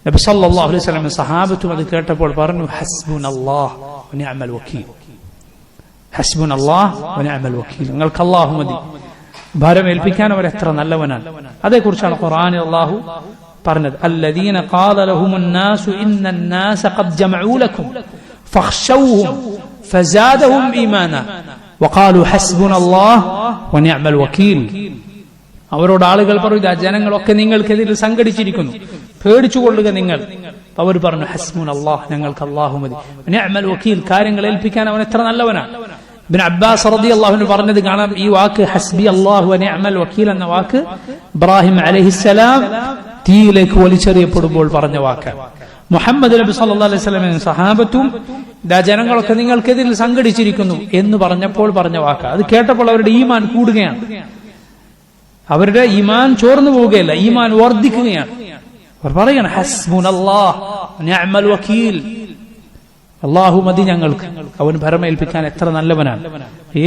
നബി സല്ലല്ലാഹു അലൈഹി വസല്ലം സഹാബത്തും അത് കേട്ടപ്പോൾ പറഞ്ഞു, ഹസ്ബുനല്ലാഹ് വനിഅമൽ വക്കീൽ, ഹസ്ബുനല്ലാഹ് വനിഅമൽ വക്കീൽ, നിങ്ങൾക്ക് അല്ലാഹു മതി, ഭാരമേൽപ്പിക്കാൻ അവർ എത്ര നല്ലവനാണ്. അതേക്കുറിച്ചാണ് ഖുർആനിൽ അല്ലാഹു പറഞ്ഞത്, അല്ലദീന ഖാല ലഹുമുന്നാസു ഇന്നന്നാസ ഖദ് ജമഉ ലക്കും ഫഖ്ശൗഹും ഫസാദഹും ഈമാനാ വഖാലു ഹസ്ബുനല്ലാഹ് വനിഅമൽ വക്കീൽ. അവരോട് ആളുകൾ പറഞ്ഞു, ജനങ്ങളൊക്കെ നിങ്ങൾക്കെതിരെ സംഘടിച്ചിരിക്കുന്നു, പേടിച്ചുകൊള്ളുക നിങ്ങൾ. അവർ പറഞ്ഞു, ഹസ്ബുനല്ലാഹ്, ഞങ്ങൾക്ക് അല്ലാഹു മതി, വനിഅമൽ വക്കീൽ, കാര്യങ്ങൾ ഏൽപ്പിക്കാൻ അവൻ എത്ര നല്ലവനാണ്. ഇബ്നു അബ്ബാസ് റളിയല്ലാഹു അൻഹു പറഞ്ഞത് കാണാം, ഈ വാക്ക് ഹസ്ബി അല്ലാഹു വനിഅമൽ വക്കീൽ എന്ന വാക്ക് ഇബ്രാഹിം അലൈഹിസ്സലാം തീയിലേക്ക് വലിച്ചെറിയപ്പെടുമ്പോൾ പറഞ്ഞ വാക്ക്. മുഹമ്മദ് നബി സല്ലല്ലാഹു അലൈഹി വസല്ലം സഹാബത്തും ജനങ്ങളൊക്കെ നിങ്ങൾക്കെതിരിൽ സംഘടിച്ചിരിക്കുന്നു എന്ന് പറഞ്ഞപ്പോൾ പറഞ്ഞ വാക്ക്. അത് കേട്ടപ്പോൾ അവരുടെ ഈമാൻ കൂടുകയാണ്, അവരുടെ ഈമാൻ ചോർന്നു പോവുകയല്ല, ഈമാൻ വർദ്ധിക്കുകയാണ്. അവർ പറയണം, ഹസ്ബുനല്ലാഹ് വനിഅമൽ വക്കീൽ, അള്ളാഹു മതി ഞങ്ങൾക്ക്, അവൻ ഭരമേൽപ്പിക്കാൻ എത്ര നല്ലവനാണ്.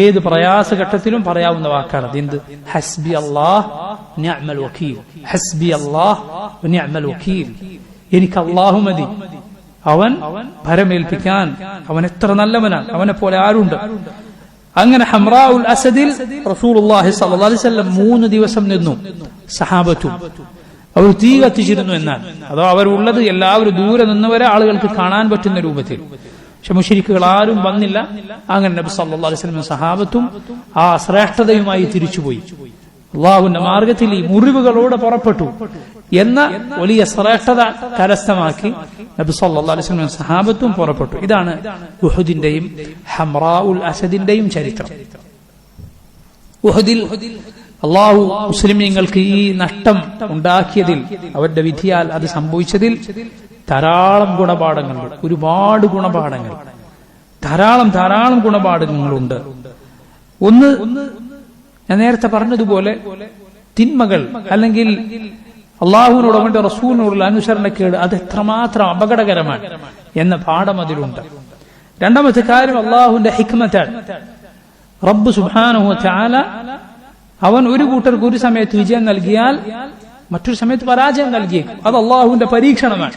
ഏത് പ്രയാസഘട്ടത്തിലും പറയാവുന്ന വാക്കാണ് എന്ത്? ഹസ്ബി അല്ലാഹ് നിഅ്മൽ വകീൽ, ഹസ്ബി അല്ലാഹ് നിഅ്മൽ വകീൽ. എനിക്ക് അള്ളാഹു മതി, അവൻ ഭരമേൽപ്പിക്കാൻ അവൻ എത്ര നല്ലവനാണ്, അവനെ പോലെ ആരുണ്ട്. അങ്ങനെ ഹംറാഉൽ അസദിൽ റസൂലുള്ളാഹി സ്വല്ലല്ലാഹു അലൈഹി വസല്ലം 3 ദിവസം നിന്നു. സഹാബത്തും അവർ തീ കത്തിച്ചിരുന്നു എന്നാണ്. അതോ അവരുള്ളത് എല്ലാവരും ദൂരെ നിന്നവരെ ആളുകൾക്ക് കാണാൻ പറ്റുന്ന രൂപത്തിൽ. പക്ഷെ മുശ്രിക്കുകൾ ആരും വന്നില്ല. അങ്ങനെ നബി സല്ലല്ലാഹു അലൈഹി വസല്ലം സഹാബത്തും ആ ശ്രേഷ്ഠതയുമായി തിരിച്ചുപോയി. അള്ളാഹുവിന്റെ മാർഗത്തിൽ ഈ മുറിവുകളോടെ പുറപ്പെട്ടു എന്ന വലിയ ശ്രേഷ്ഠത കരസ്ഥമാക്കി നബി സല്ലല്ലാഹു അലൈഹി വസല്ലം സഹാബത്തും പുറപ്പെട്ടു. ഇതാണ് ഉഹുദിന്റെയും ഹംറാഉൽ അസദിന്റെയും ചരിത്രം. ഉഹുദിൽ അള്ളാഹു മുസ്ലിമീങ്ങൾക്ക് ഈ നഷ്ടം ഉണ്ടാക്കിയതിൽ, അവരുടെ വിധിയാൽ അത് സംഭവിച്ചതിൽ ധാരാളം ഗുണപാഠങ്ങളുണ്ട്. ഒരുപാട് ഗുണപാഠങ്ങൾ, ധാരാളം ഗുണപാഠങ്ങളുണ്ട്. ഒന്ന്, ഞാൻ നേരത്തെ പറഞ്ഞതുപോലെ തിന്മകൾ അല്ലെങ്കിൽ അള്ളാഹുവിനോട് അവന്റെ റസൂലിനോടുള്ള അനുസരണക്കേട് അത് എത്രമാത്രം അപകടകരമാണ് എന്ന പാഠം അതിലുണ്ട്. രണ്ടാമത്തെ കാര്യം അള്ളാഹുവിന്റെ ഹിക്മത്താണ്. റബ്ബ് സുബ്ഹാനഹു വ തആല അവൻ ഒരു കൂട്ടർക്ക് ഒരു സമയത്ത് വിജയം നൽകിയാൽ മറ്റൊരു സമയത്ത് പരാജയം നൽകിയേക്കും. അത് അള്ളാഹുവിന്റെ പരീക്ഷണമാണ്.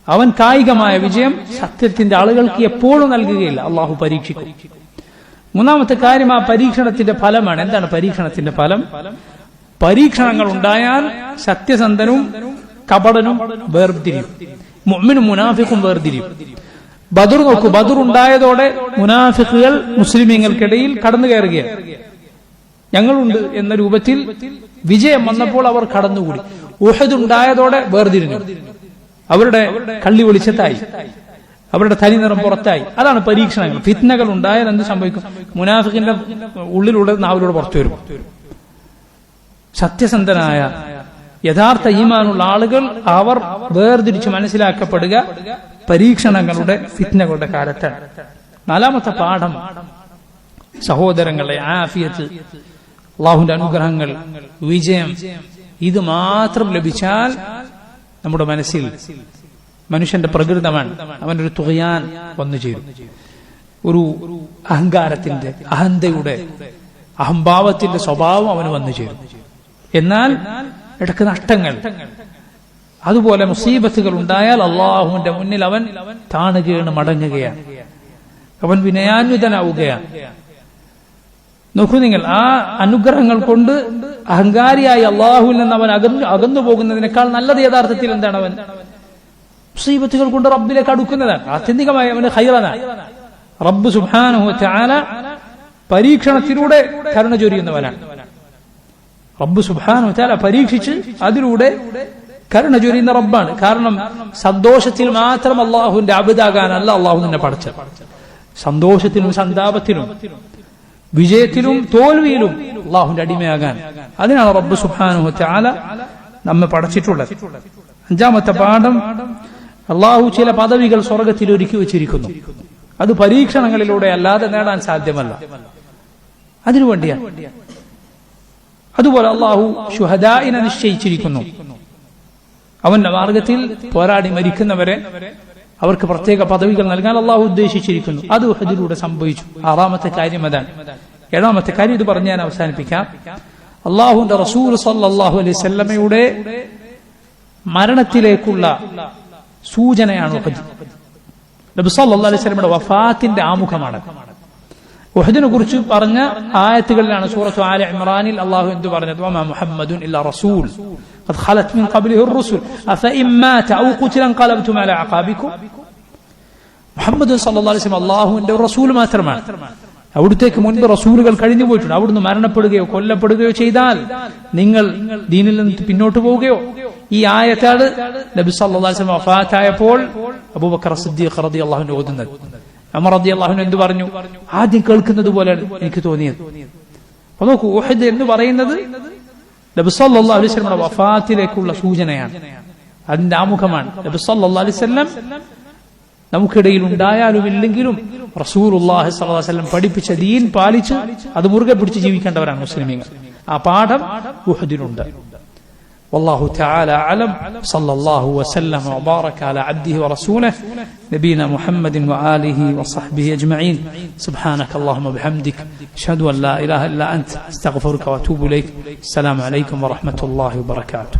അവൻ കായികമായ വിജയം സത്യത്തിന്റെ ആളുകൾക്ക് എപ്പോഴും നൽകുകയില്ല, അള്ളാഹു പരീക്ഷിക്കും. മൂന്നാമത്തെ കാര്യം ആ പരീക്ഷണത്തിന്റെ ഫലമാണ്. എന്താണ് പരീക്ഷണത്തിന്റെ ഫലം? പരീക്ഷണങ്ങൾ ഉണ്ടായാൽ സത്യസന്ധനും കപടനും വേർതിരിയും, മുഅ്മിനും മുനാഫിഖും വേർതിരിയും. ബദർ നോക്കൂ, ബദർ ഉണ്ടായതോടെ മുനാഫിഖുകൾ മുസ്ലിമീങ്ങൾക്കിടയിൽ കടന്നു കയറുകയാണ്. ഞങ്ങളുണ്ട് എന്ന രൂപത്തിൽ വിജയം വന്നപ്പോൾ അവർ കടന്നുകൂടി. ഉഹദ് ഉണ്ടായതോടെ വേർതിരിഞ്ഞു, അവരുടെ കള്ളി വെളിച്ചത്തായി, അവരുടെ തനിനിറം പുറത്തായി. അതാണ് പരീക്ഷണങ്ങൾ. ഫിത്നകൾ ഉണ്ടായാൽ എന്ത് സംഭവിക്കും? മുനാഫിഖിന്റെ ഉള്ളിലൂടെ നാവിലൂടെ പുറത്തു വരും. സത്യസന്ധനായ യഥാർത്ഥ ഈമാനുള്ള ആളുകൾ അവർ വേർതിരിച്ച് മനസ്സിലാക്കപ്പെടുക പരീക്ഷണങ്ങളുടെ ഫിത്നകളുടെ കാലത്താണ്. നാലാമത്തെ പാഠം, സഹോദരങ്ങളെ, ആഫിയത്ത്, അള്ളാഹുവിന്റെ അനുഗ്രഹങ്ങൾ, വിജയം, ഇത് മാത്രം ലഭിച്ചാൽ നമ്മുടെ മനസ്സിൽ മനുഷ്യന്റെ പ്രകൃതമാണ്, അവനൊരു തുകയാൻ വന്നു ചേരും. ഒരു അഹങ്കാരത്തിന്റെ, അഹന്തയുടെ, അഹംഭാവത്തിന്റെ സ്വഭാവം അവന് വന്നു ചേരും. എന്നാൽ ഇടക്ക് നഷ്ടങ്ങൾ, അതുപോലെ മുസീബത്തുകൾ ഉണ്ടായാൽ അള്ളാഹുവിന്റെ മുന്നിൽ അവൻ താണുകയാണ്, മടങ്ങുകയാണ്, അവൻ വിനയാന്വിതനാവുകയാണ്. നോക്കൂ നിങ്ങൾ, ആ അനുഗ്രഹങ്ങൾ കൊണ്ട് അഹങ്കാരിയായി അള്ളാഹുവിൽ നിന്ന് അവൻ അകന്നു പോകുന്നതിനേക്കാൾ നല്ലത് യഥാർത്ഥത്തിൽ എന്താണ്? അവൻ മുസീബത്തുകൾ കൊണ്ട് റബ്ബിലേക്ക് അടുക്കുന്നതാണ്. ആത്യന്തികമായി അവന് ഖൈറാണ്. റബ്ബ് സുബ്ഹാനഹു വ തആല പരീക്ഷണത്തിലൂടെ കരുണ ചൊരിയുന്നവനാണ്. റബ്ബ് സുബ്ഹാനഹു വ തആല പരീക്ഷിച്ച് അതിലൂടെ കരുണ ചൊരിയുന്ന റബ്ബാണ്. കാരണം സന്തോഷത്തിൽ മാത്രം അള്ളാഹുവിന്റെ അബിദാകാനല്ല അള്ളാഹു നിന്നെ പഠിച്ചത്. സന്തോഷത്തിലും സന്താപത്തിലും വിജയത്തിലും തോൽവിയിലും അള്ളാഹുവിന്റെ അടിമയാകാൻ, അതിനാണ് റബ്ബ് സുബ്ഹാനഹു വ തആല നമ്മെ പഠിച്ചിട്ടുള്ളത്. അഞ്ചാമത്തെ പാഠം, അള്ളാഹു ചില പദവികൾ സ്വർഗത്തിൽ ഒരുക്കി വെച്ചിരിക്കുന്നു. അത് പരീക്ഷണങ്ങളിലൂടെ അല്ലാതെ നേടാൻ സാധ്യമല്ല, അതിനുവേണ്ടിയാണ്. അതുപോലെ അള്ളാഹു ശുഹദാഇനെ നിശ്ചയിച്ചിരിക്കുന്നു. അവന്റെ മാർഗത്തിൽ പോരാടി മരിക്കുന്നവരെ അവർക്ക് പ്രത്യേക പദവികൾ നൽകാൻ അള്ളാഹു ഉദ്ദേശിച്ചിരിക്കുന്നു. അത് ഉഹദിലൂടെ സംഭവിച്ചു. ആറാമത്തെ കാര്യം അതാണ്. ഏഴാമത്തെ കാര്യം ഇത് പറഞ്ഞ് ഞാൻ അവസാനിപ്പിക്കാം. അള്ളാഹുവിന്റെ റസൂൽ സല്ലല്ലാഹു അലൈഹി വസല്ലമയുടെ മരണത്തിലേക്കുള്ള സൂചനയാണ് ഉഹദ്. നബി സല്ലല്ലാഹു അലൈഹി വസല്ലമയുടെ വഫാത്തിന്റെ ആമുഖമാണ്. ഉഹദിനെ കുറിച്ച് പറഞ്ഞ ആയത്തുകളിലാണ് സൂറത്തു ആല ഇമ്രാനിൽ അള്ളാഹു എന്ത് പറഞ്ഞത്? വമാ മുഹമ്മദുൻ ഇല്ലാ റസൂൽ ഖദ് ഖലത് മിൻ ഖബ്ലിഹി الرسل അഫഇൻ മാത ഔ ഖുതില ഖലബ്തും അലാ അഖാബികും. മുഹമ്മദ് സല്ലല്ലാഹു അലൈഹി വസല്ലം അള്ളാഹുവിന്റെ റസൂൽ മാത്രമാണ്. അവിടുത്തേക്ക് മുൻപ് റസൂലുകൾ കഴിഞ്ഞു പോയിട്ടുണ്ട്. അവിടുന്ന് മരണപ്പെടുകയോ കൊല്ലപ്പെടുകയോ ചെയ്താൽ നിങ്ങൾ ദീനിൽ നിന്ന് പിന്നോട്ട് പോവുകയോ. ഈ ആയത്താണ് നബി സല്ലല്ലാഹു അലൈഹി വസല്ലം വഫാത്തായപ്പോൾ അബൂബക്കർ സിദ്ദീഖ് റളിയല്ലാഹു അൻഹു ഓതുന്നത്. ഉമർ റളിയല്ലാഹു അൻഹു എന്ത് പറഞ്ഞു? ആദ്യം കേൾക്കുന്നത് പോലെയാണ് എനിക്ക് തോന്നിയത്. അപ്പൊ നോക്കൂ, ഉഹദ് എന്ന് പറയുന്നത് നബി സല്ലല്ലാഹു അലൈഹി വസല്ലമയുടെ വഫാത്തിലേക്കുള്ള സൂചനയാണ്, അതിന്റെ ആമുഖമാണ്. നബി സല്ലല്ലാഹു അലൈഹി വസല്ലം നമുക്കിടയിൽ ഉണ്ടായാലും ഇല്ലെങ്കിലും റസൂലുള്ളാഹി സ്വല്ലല്ലാഹു അലൈഹി വസല്ലം പഠിപ്പിച്ച ദീൻ പാലിച്ച് അത് മുറുകെ പിടിച്ച് ജീവിക്കേണ്ടവരാണ് മുസ്ലിമീങ്ങൾ. ആ പാഠം ഉഹദിലുണ്ട്. والله تعالى أعلم. صلى الله وسلم وبارك على عبده ورسوله نبينا محمد وآله وصحبه أجمعين. سبحانك اللهم وبحمدك أشهد أن لا إله إلا أنت أستغفرك وأتوب إليك. السلام عليكم ورحمة الله وبركاته.